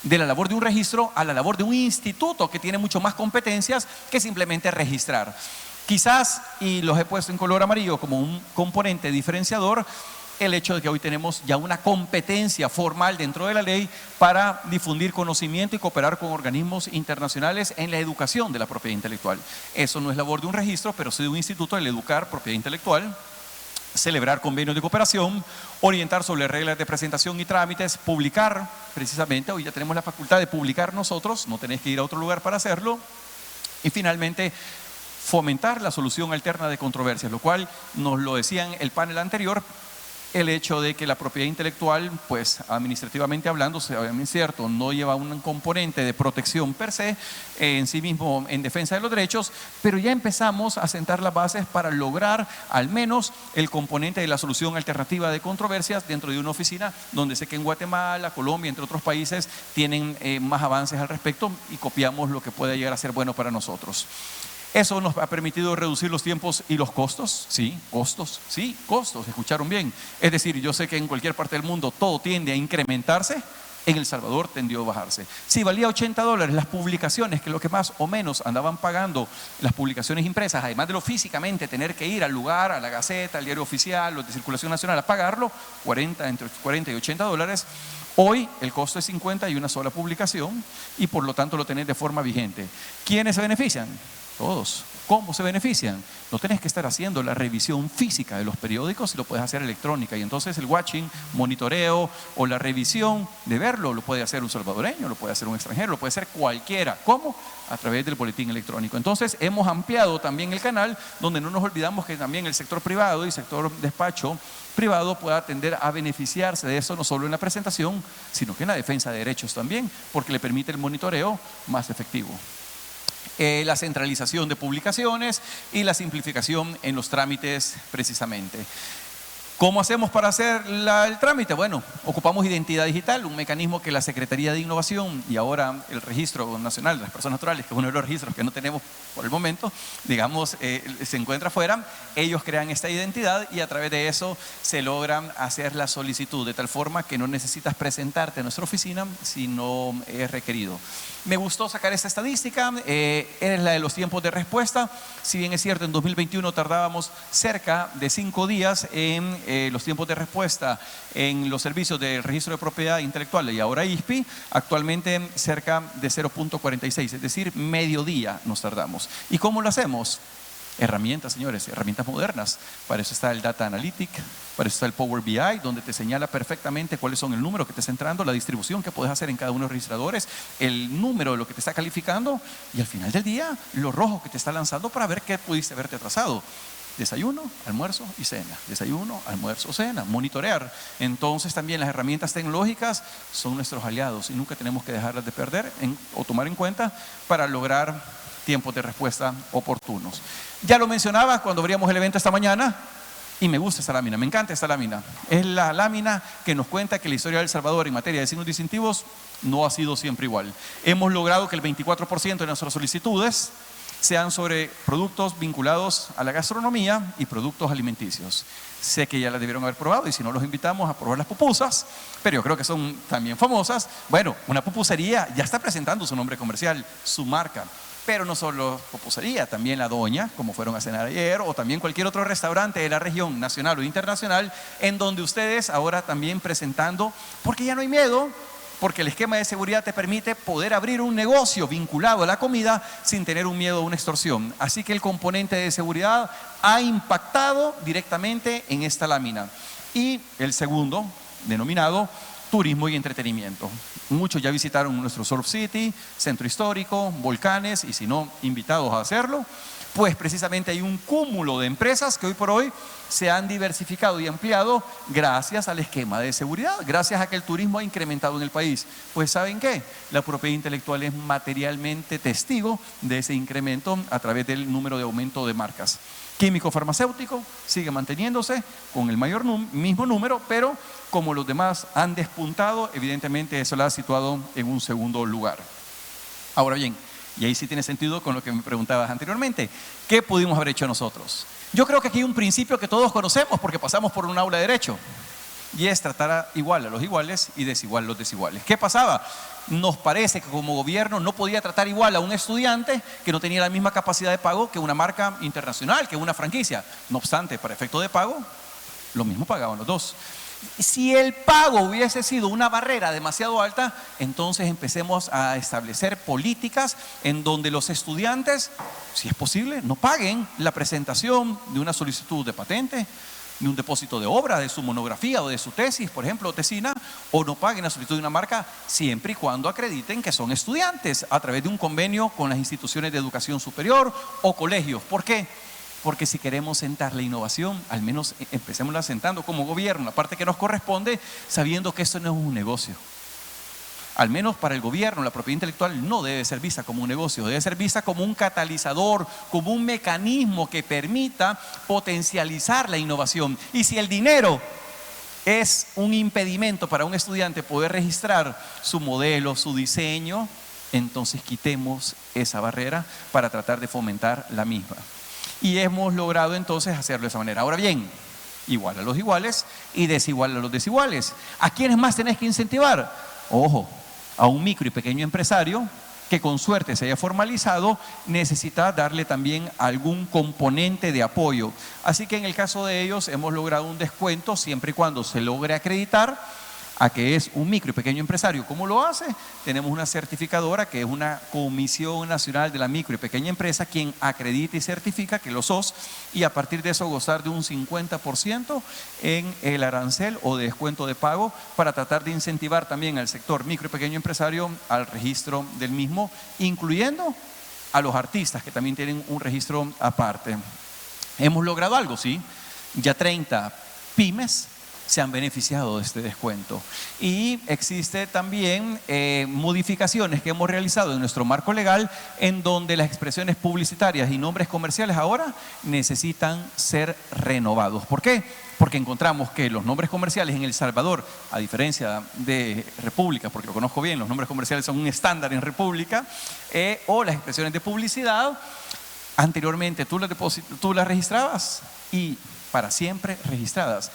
Speaker 5: de la labor de un registro a la labor de un instituto que tiene mucho más competencias que simplemente registrar. Quizás, y los he puesto en color amarillo como un componente diferenciador, el hecho de que hoy tenemos ya una competencia formal dentro de la ley para difundir conocimiento y cooperar con organismos internacionales en la educación de la propiedad intelectual. Eso no es labor de un registro, pero sí de un instituto, el educar propiedad intelectual, celebrar convenios de cooperación, orientar sobre reglas de presentación y trámites, publicar, precisamente, hoy ya tenemos la facultad de publicar nosotros, no tenés que ir a otro lugar para hacerlo, y finalmente fomentar la solución alterna de controversias, lo cual nos lo decían el panel anterior, el hecho de que la propiedad intelectual, pues administrativamente hablando, es cierto, no lleva un componente de protección per se en sí mismo en defensa de los derechos, pero ya empezamos a sentar las bases para lograr al menos el componente de la solución alternativa de controversias dentro de una oficina donde sé que en Guatemala, Colombia, entre otros países, tienen más avances al respecto y copiamos lo que puede llegar a ser bueno para nosotros. Eso nos ha permitido reducir los tiempos y los costos. Sí, costos, escucharon bien. Es decir, yo sé que en cualquier parte del mundo todo tiende a incrementarse, en El Salvador tendió a bajarse. Si valía $80 las publicaciones, que es lo que más o menos andaban pagando las publicaciones impresas, además de lo físicamente tener que ir al lugar, a la Gaceta, al diario oficial, los de circulación nacional, a pagarlo, entre 40 y $80, hoy el costo es 50 y una sola publicación y por lo tanto lo tenés de forma vigente. ¿Quiénes se benefician? Todos. ¿Cómo se benefician? No tenés que estar haciendo la revisión física de los periódicos y lo puedes hacer electrónica. Y entonces el watching, monitoreo o la revisión de verlo lo puede hacer un salvadoreño, lo puede hacer un extranjero, lo puede hacer cualquiera. ¿Cómo? A través del boletín electrónico. Entonces hemos ampliado también el canal donde no nos olvidamos que también el sector privado y sector despacho privado pueda tender a beneficiarse de eso no solo en la presentación, sino que en la defensa de derechos también, porque le permite el monitoreo más efectivo. La centralización de publicaciones y la simplificación en los trámites precisamente. ¿Cómo hacemos para hacer el trámite? Bueno, ocupamos identidad digital, un mecanismo que la Secretaría de Innovación y ahora el Registro Nacional de las Personas Naturales, que es uno de los registros que no tenemos por el momento, digamos, se encuentra afuera. Ellos crean esta identidad y a través de eso se logran hacer la solicitud de tal forma que no necesitas presentarte a nuestra oficina si no es requerido. Me gustó sacar esta estadística, es la de los tiempos de respuesta. Si bien es cierto, en 2021 tardábamos cerca de 5 días en los tiempos de respuesta en los servicios del registro de propiedad intelectual y ahora ISPI, actualmente cerca de 0.46, es decir, medio día nos tardamos. ¿Y cómo lo hacemos? Herramientas, señores, herramientas modernas. Para eso está el Data Analytic, para eso está el Power BI, donde te señala perfectamente cuáles son el número que te está entrando, la distribución que puedes hacer en cada uno de los registradores, el número de lo que te está calificando y al final del día, lo rojo que te está lanzando para ver qué pudiste haberte atrasado. Desayuno, almuerzo y cena. Desayuno, almuerzo, cena. Monitorear. Entonces también las herramientas tecnológicas son nuestros aliados y nunca tenemos que dejarlas de perder o tomar en cuenta para lograr tiempos de respuesta oportunos. Ya lo mencionaba cuando abríamos el evento esta mañana y me gusta esta lámina, me encanta esta lámina. Es la lámina que nos cuenta que la historia de El Salvador en materia de signos distintivos no ha sido siempre igual. Hemos logrado que el 24% de nuestras solicitudes sean sobre productos vinculados a la gastronomía y productos alimenticios. Sé que ya las debieron haber probado y si no los invitamos a probar las pupusas, pero yo creo que son también famosas. Bueno, una pupusería ya está presentando su nombre comercial, su marca. Pero no solo pupusería, también La Doña, como fueron a cenar ayer, o también cualquier otro restaurante de la región nacional o internacional, en donde ustedes ahora también presentando, porque ya no hay miedo, porque el esquema de seguridad te permite poder abrir un negocio vinculado a la comida sin tener un miedo a una extorsión. Así que el componente de seguridad ha impactado directamente en esta lámina. Y el segundo, denominado turismo y entretenimiento. Muchos ya visitaron nuestro Surf City, centro histórico, volcanes, y si no, invitados a hacerlo, pues precisamente hay un cúmulo de empresas que hoy por hoy se han diversificado y ampliado gracias al esquema de seguridad, gracias a que el turismo ha incrementado en el país. Pues ¿saben qué? La propiedad intelectual es materialmente testigo de ese incremento a través del número de aumento de marcas. Químico farmacéutico sigue manteniéndose con el mismo número, pero como los demás han despuntado, evidentemente eso lo ha situado en un segundo lugar. Ahora bien, y ahí sí tiene sentido con lo que me preguntabas anteriormente, ¿qué pudimos haber hecho nosotros? Yo creo que aquí hay un principio que todos conocemos porque pasamos por un aula de derecho. y es tratar igual a los iguales y desigual a los desiguales. ¿Qué pasaba? Nos parece que como gobierno no podía tratar igual a un estudiante que no tenía la misma capacidad de pago que una marca internacional, que una franquicia. No obstante, para efecto de pago, lo mismo pagaban los dos. Si el pago hubiese sido una barrera demasiado alta, entonces empecemos a establecer políticas en donde los estudiantes, si es posible, no paguen la presentación de una solicitud de patente, de un depósito de obra, de su monografía o de su tesis, por ejemplo, tesina, o no paguen la solicitud de una marca siempre y cuando acrediten que son estudiantes a través de un convenio con las instituciones de educación superior o colegios. ¿Por qué? Porque si queremos sentar la innovación, al menos empecémosla sentando como gobierno, la parte que nos corresponde, sabiendo que esto no es un negocio. Al menos para el gobierno, la propiedad intelectual no debe ser vista como un negocio, debe ser vista como un catalizador, como un mecanismo que permita potencializar la innovación. Y si el dinero es un impedimento para un estudiante poder registrar su modelo, su diseño, entonces quitemos esa barrera para tratar de fomentar la misma. Y hemos logrado entonces hacerlo de esa manera. Ahora bien, igual a los iguales y desigual a los desiguales. ¿A quiénes más tenés que incentivar? Ojo, a un micro y pequeño empresario que con suerte se haya formalizado, necesita darle también algún componente de apoyo. Así que en el caso de ellos hemos logrado un descuento siempre y cuando se logre acreditar a que es un micro y pequeño empresario. ¿Cómo lo hace? Tenemos una certificadora que es una Comisión Nacional de la Micro y Pequeña Empresa quien acredita y certifica que lo sos, y a partir de eso gozar de un 50% en el arancel o de descuento de pago para tratar de incentivar también al sector micro y pequeño empresario al registro del mismo, incluyendo a los artistas que también tienen un registro aparte. ¿Hemos logrado algo? Sí. Ya 30 pymes se han beneficiado de este descuento. Y existe también modificaciones que hemos realizado en nuestro marco legal en donde las expresiones publicitarias y nombres comerciales ahora necesitan ser renovados. ¿Por qué? Porque encontramos que los nombres comerciales en El Salvador, a diferencia de República, porque lo conozco bien, los nombres comerciales son un estándar en República, o las expresiones de publicidad, anteriormente tú las registrabas y para siempre registradas,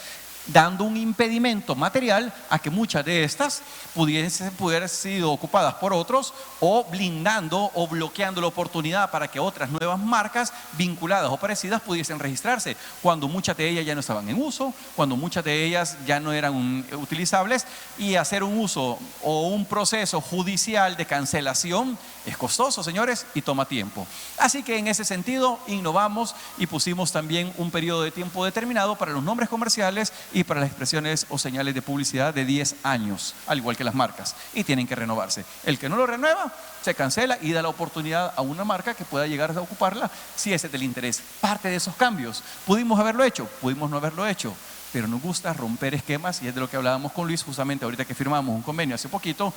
Speaker 5: dando un impedimento material a que muchas de estas pudiesen haber sido ocupadas por otros, o blindando o bloqueando la oportunidad para que otras nuevas marcas vinculadas o parecidas pudiesen registrarse, cuando muchas de ellas ya no estaban en uso, cuando muchas de ellas ya no eran utilizables, y hacer un uso o un proceso judicial de cancelación es costoso, señores, y toma tiempo. Así que en ese sentido innovamos y pusimos también un periodo de tiempo determinado para los nombres comerciales y para las expresiones o señales de publicidad de 10 años, al igual que las marcas, y tienen que renovarse. El que no lo renueva, se cancela y da la oportunidad a una marca que pueda llegar a ocuparla si ese es del interés. Parte de esos cambios, ¿pudimos haberlo hecho? Pudimos no haberlo hecho, pero nos gusta romper esquemas, y es de lo que hablábamos con Luis justamente ahorita que firmamos un convenio hace poquito,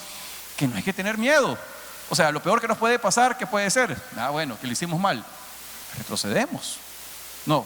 Speaker 5: que no hay que tener miedo. O sea, lo peor que nos puede pasar, ¿qué puede ser? Bueno, que lo hicimos mal, retrocedemos. No,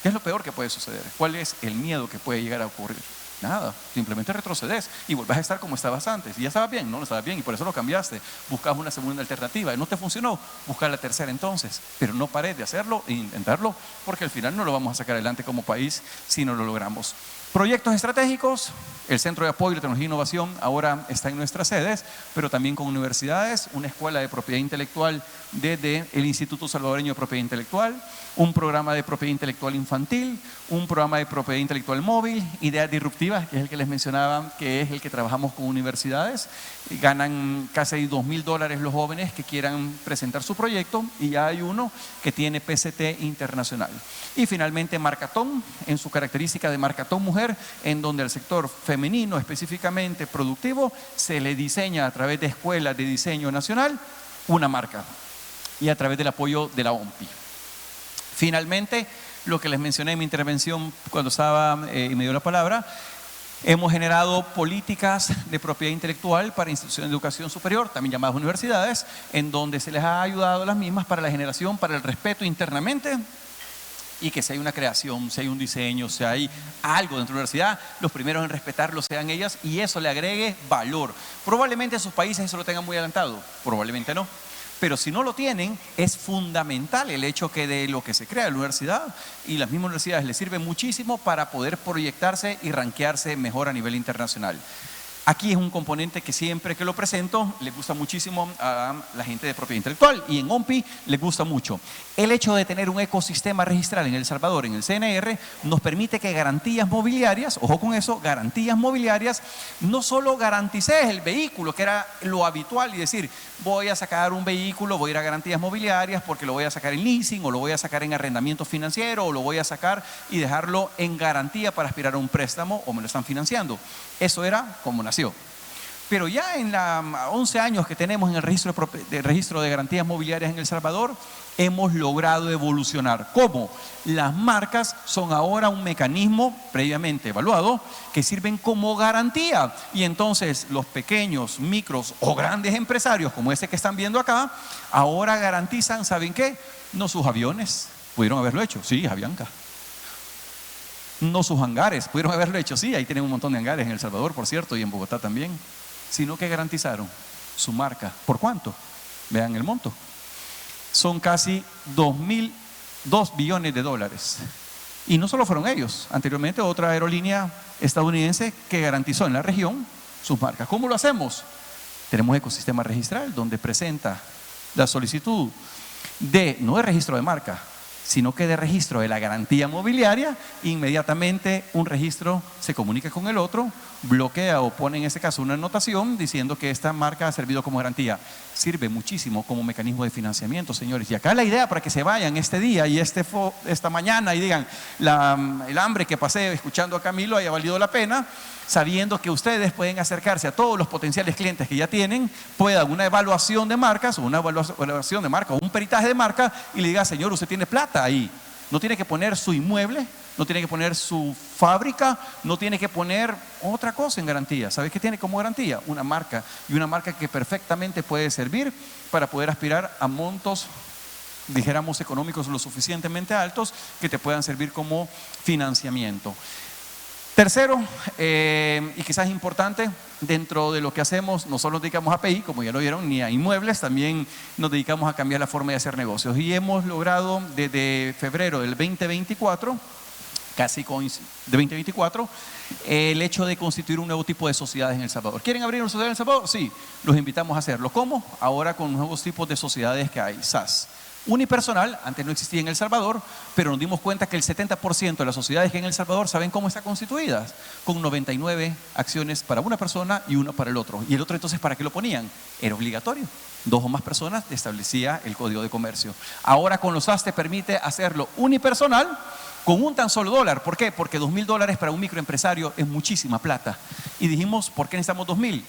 Speaker 5: ¿qué es lo peor que puede suceder? ¿Cuál es el miedo que puede llegar a ocurrir? Nada, simplemente retrocedes y vuelves a estar como estabas antes. Y ya estabas bien, no estabas bien y por eso lo cambiaste. Buscabas una segunda alternativa y no te funcionó, buscar la tercera entonces. Pero no pares de hacerlo e intentarlo, porque al final no lo vamos a sacar adelante como país si no lo logramos. Proyectos estratégicos, el Centro de Apoyo de Tecnología e Innovación ahora está en nuestras sedes, pero también con universidades, una escuela de propiedad intelectual desde el Instituto Salvadoreño de Propiedad Intelectual, un programa de propiedad intelectual infantil, un programa de propiedad intelectual móvil, ideas disruptivas, que es el que les mencionaba, que es el que trabajamos con universidades. Ganan casi $2,000 los jóvenes que quieran presentar su proyecto, y ya hay uno que tiene PCT internacional. Y finalmente Marcatón, en su característica de Marcatón Mujer, en donde al sector femenino específicamente productivo se le diseña a través de escuelas de diseño nacional una marca, y a través del apoyo de la OMPI. Finalmente, lo que les mencioné en mi intervención cuando estaba y me dio la palabra, hemos generado políticas de propiedad intelectual para instituciones de educación superior, también llamadas universidades, en donde se les ha ayudado a las mismas para la generación, para el respeto internamente, y que si hay una creación, si hay un diseño, si hay algo dentro de la universidad, los primeros en respetarlo sean ellas, y eso le agregue valor. Probablemente en sus países eso lo tengan muy adelantado, probablemente no. Pero si no lo tienen, es fundamental el hecho que de lo que se crea en la universidad y las mismas universidades les sirve muchísimo para poder proyectarse y rankearse mejor a nivel internacional. Aquí es un componente que siempre que lo presento le gusta muchísimo a la gente de propiedad intelectual y en OMPI le gusta mucho. El hecho de tener un ecosistema registral en El Salvador, en el CNR, nos permite que garantías mobiliarias, ojo con eso, garantías mobiliarias, no solo garantices el vehículo, que era lo habitual, y decir, voy a sacar un vehículo, voy a ir a garantías mobiliarias porque lo voy a sacar en leasing o lo voy a sacar en arrendamiento financiero o lo voy a sacar y dejarlo en garantía para aspirar a un préstamo o me lo están financiando. Eso era como nació. Pero ya en los 11 años que tenemos en el registro de garantías mobiliarias en El Salvador, hemos logrado evolucionar. ¿Cómo? Las marcas son ahora un mecanismo previamente evaluado que sirven como garantía. Y entonces los pequeños, micros o grandes empresarios, como ese que están viendo acá, ahora garantizan, ¿saben qué? No sus aviones, pudieron haberlo hecho, sí, Avianca. No sus hangares, pudieron haberlo hecho, sí, ahí tienen un montón de hangares en El Salvador, por cierto, y en Bogotá también, sino que garantizaron su marca. ¿Por cuánto? Vean el monto. Son casi 2 billones de dólares. Y no solo fueron ellos, anteriormente otra aerolínea estadounidense que garantizó en la región sus marcas. ¿Cómo lo hacemos? Tenemos ecosistema registral donde presenta la solicitud de, no de registro de marca, sino que de registro de la garantía mobiliaria. Inmediatamente un registro se comunica con el otro, bloquea o pone en ese caso una anotación diciendo que esta marca ha servido como garantía. Sirve muchísimo como mecanismo de financiamiento, señores. Y acá la idea para que se vayan este día y esta mañana y digan, el hambre que pasé escuchando a Camilo haya valido la pena, sabiendo que ustedes pueden acercarse a todos los potenciales clientes que ya tienen, puedan una evaluación de marcas o una evaluación de marca o un peritaje de marca y le diga, señor, usted tiene plata ahí. No tiene que poner su inmueble, no tiene que poner su fábrica, no tiene que poner otra cosa en garantía. ¿Sabes qué tiene como garantía? Una marca, y una marca que perfectamente puede servir para poder aspirar a montos, dijéramos, económicos lo suficientemente altos que te puedan servir como financiamiento. Tercero, y quizás importante, dentro de lo que hacemos, no solo nos dedicamos a API, como ya lo vieron, ni a inmuebles, también nos dedicamos a cambiar la forma de hacer negocios. Y hemos logrado desde febrero del 2024, casi de 2024, el hecho de constituir un nuevo tipo de sociedades en El Salvador. ¿Quieren abrir una sociedad en El Salvador? Sí, los invitamos a hacerlo. ¿Cómo? Ahora con nuevos tipos de sociedades que hay, SAS. Unipersonal, antes no existía en El Salvador, pero nos dimos cuenta que el 70% de las sociedades que hay en El Salvador saben cómo están constituidas, con 99 acciones para una persona y una para el otro. Y el otro entonces, ¿para qué lo ponían? Era obligatorio. 2 o más personas establecía el Código de Comercio. Ahora con los SAS te permite hacerlo unipersonal con un tan solo dólar. ¿Por qué? Porque $2,000 para un microempresario es muchísima plata. Y dijimos, ¿por qué necesitamos 2,000?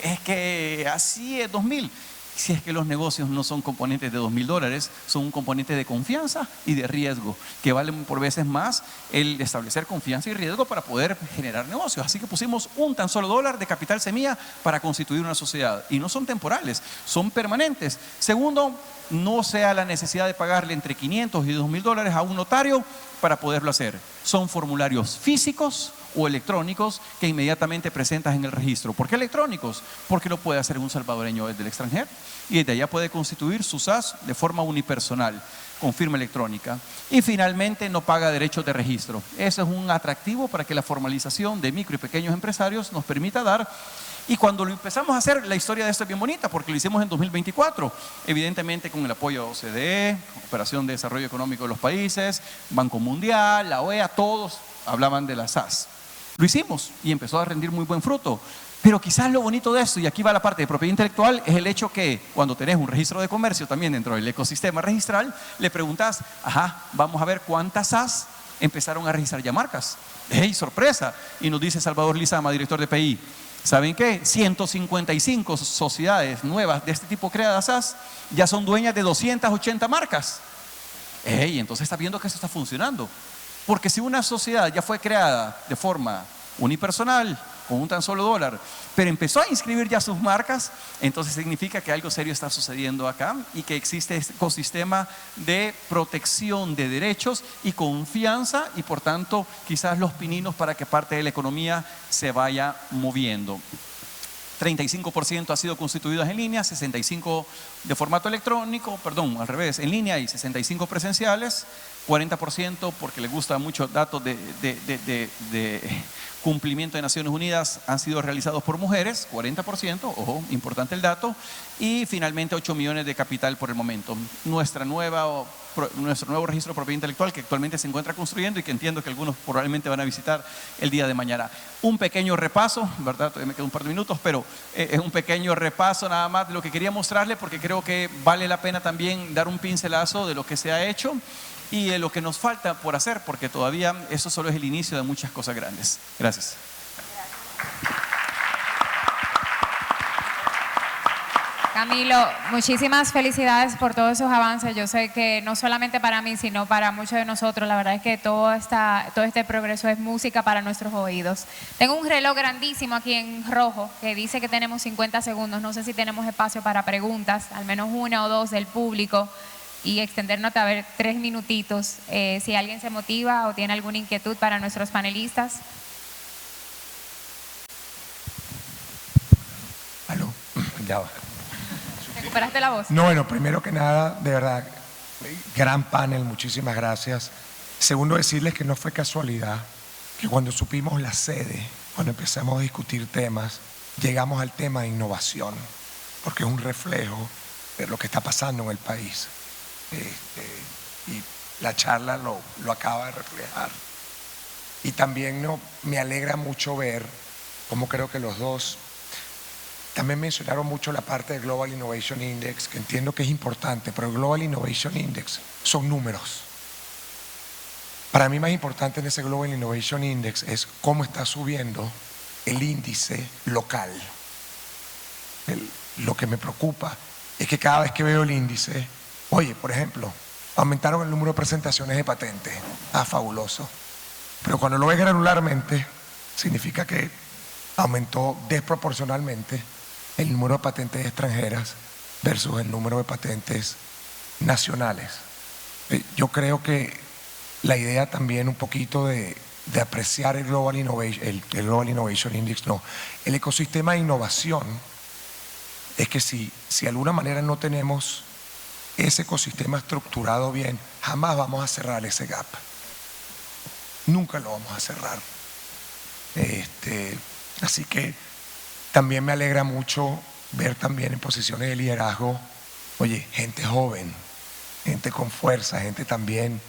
Speaker 5: Es que así es 2,000. Si es que los negocios no son componentes de $2,000, son un componente de confianza y de riesgo, que valen por veces más el establecer confianza y riesgo para poder generar negocios. Así que pusimos un tan solo dólar de capital semilla para constituir una sociedad. Y no son temporales, son permanentes. Segundo, no sea la necesidad de pagarle entre $500 y $2,000 a un notario para poderlo hacer. Son formularios físicos o electrónicos que inmediatamente presentas en el registro. ¿Por qué electrónicos? Porque lo puede hacer un salvadoreño desde el extranjero y desde allá puede constituir su SAS de forma unipersonal, con firma electrónica. Y finalmente no paga derechos de registro. Eso es un atractivo para que la formalización de micro y pequeños empresarios nos permita dar. Y cuando lo empezamos a hacer, la historia de esto es bien bonita, porque lo hicimos en 2024, evidentemente con el apoyo de OCDE, Operación de Desarrollo Económico de los Países, Banco Mundial, la OEA, todos hablaban de la SAS. Lo hicimos y empezó a rendir muy buen fruto. Pero quizás lo bonito de esto, y aquí va la parte de propiedad intelectual, es el hecho que cuando tenés un registro de comercio también dentro del ecosistema registral, le preguntas, vamos a ver cuántas SAS empezaron a registrar ya marcas. ¡Hey, sorpresa! Y nos dice Salvador Lizama, director de PI, ¿saben qué? 155 sociedades nuevas de este tipo creadas SAS ya son dueñas de 280 marcas. ¡Hey! Entonces está viendo que eso está funcionando. Porque si una sociedad ya fue creada de forma unipersonal, con un tan solo dólar, pero empezó a inscribir ya sus marcas, entonces significa que algo serio está sucediendo acá y que existe este ecosistema de protección de derechos y confianza y por tanto quizás los pininos para que parte de la economía se vaya moviendo. 35% ha sido constituidas en línea, 65% de formato electrónico, perdón, al revés, en línea y 65% presenciales, 40% porque les gusta mucho datos de cumplimiento de Naciones Unidas han sido realizados por mujeres, 40%, ojo, importante el dato, y finalmente 8 millones de capital por el momento. Nuestro nuevo registro de propiedad intelectual que actualmente se encuentra construyendo y que entiendo que algunos probablemente van a visitar el día de mañana. Un pequeño repaso, ¿verdad? Todavía me quedan un par de minutos, pero es un pequeño repaso nada más de lo que quería mostrarle porque creo que vale la pena también dar un pincelazo de lo que se ha hecho y de lo que nos falta por hacer, porque todavía eso solo es el inicio de muchas cosas grandes. Gracias.
Speaker 2: Camilo, muchísimas felicidades por todos esos avances. Yo sé que no solamente para mí, sino para muchos de nosotros, la verdad es que todo este progreso es música para nuestros oídos. Tengo un reloj grandísimo aquí en rojo que dice que tenemos 50 segundos. No sé si tenemos espacio para preguntas, al menos una o dos del público, y extendernos a ver 3 minutitos. Si alguien se motiva o tiene alguna inquietud para nuestros panelistas.
Speaker 6: Aló, ya va.
Speaker 2: ¿Recuperaste la voz?
Speaker 6: No, bueno, primero que nada, de verdad, gran panel, muchísimas gracias. Segundo, decirles que no fue casualidad que cuando supimos la sede, cuando empezamos a discutir temas, llegamos al tema de innovación, porque es un reflejo de lo que está pasando en el país. Y la charla lo acaba de reflejar. Y también me alegra mucho ver cómo creo que los dos también mencionaron mucho la parte del Global Innovation Index, que entiendo que es importante, pero el Global Innovation Index son números. Para mí más importante en ese Global Innovation Index es cómo está subiendo el índice local. Lo que me preocupa es que cada vez que veo el índice, oye, por ejemplo, aumentaron el número de presentaciones de patentes. Ah, fabuloso. Pero cuando lo ves granularmente, significa que aumentó desproporcionalmente el número de patentes extranjeras versus el número de patentes nacionales. Yo creo que la idea también un poquito de apreciar el Global Innovation Index, no, el ecosistema de innovación, es que si de alguna manera no tenemos ese ecosistema estructurado bien, jamás vamos a cerrar ese gap. Nunca lo vamos a cerrar. Así que también me alegra mucho ver también en posiciones de liderazgo, oye, gente joven, gente con fuerza, gente también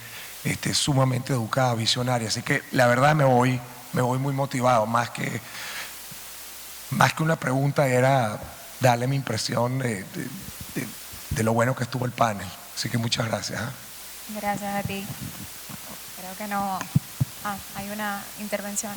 Speaker 6: sumamente educada, visionaria. Así que la verdad me voy muy motivado. Más que una pregunta era darle mi impresión de lo bueno que estuvo el panel. Así que muchas gracias.
Speaker 2: Gracias a ti. Creo que no. Hay una intervención.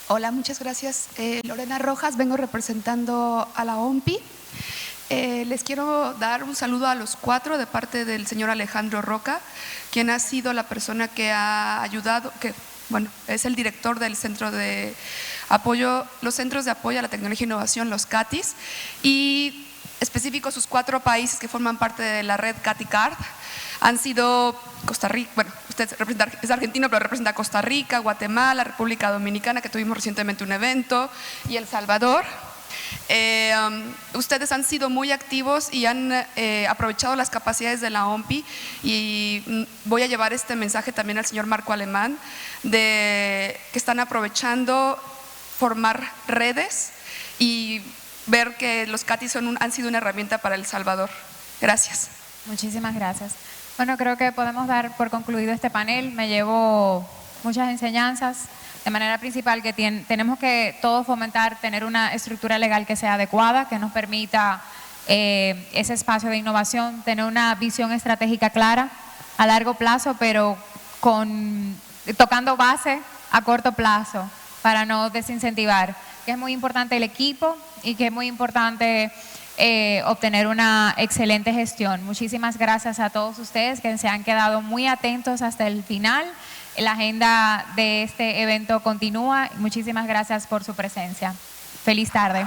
Speaker 7: Hola, muchas gracias. Lorena Rojas, vengo representando a la OMPI. Les quiero dar un saludo a los 4 de parte del señor Alejandro Roca, quien ha sido la persona que ha ayudado, es el director del centro de apoyo, los centros de apoyo a la tecnología e innovación, los CATIs, y específico sus 4 países que forman parte de la red CATICARD. Han sido Costa Rica, usted es argentino, pero representa a Costa Rica, Guatemala, República Dominicana, que tuvimos recientemente un evento, y El Salvador. Ustedes han sido muy activos y han aprovechado las capacidades de la OMPI, y voy a llevar este mensaje también al señor Marco Alemán, de que están aprovechando formar redes y ver que los CATIs han sido una herramienta para El Salvador. Gracias.
Speaker 2: Muchísimas gracias. Bueno, creo que podemos dar por concluido este panel. Me llevo muchas enseñanzas. De manera principal, que tenemos que todos fomentar tener una estructura legal que sea adecuada, que nos permita ese espacio de innovación, tener una visión estratégica clara a largo plazo, pero tocando base a corto plazo para no desincentivar. Que es muy importante el equipo y que es muy importante obtener una excelente gestión. Muchísimas gracias a todos ustedes que se han quedado muy atentos hasta el final. La agenda de este evento continúa. Muchísimas gracias por su presencia. Feliz tarde.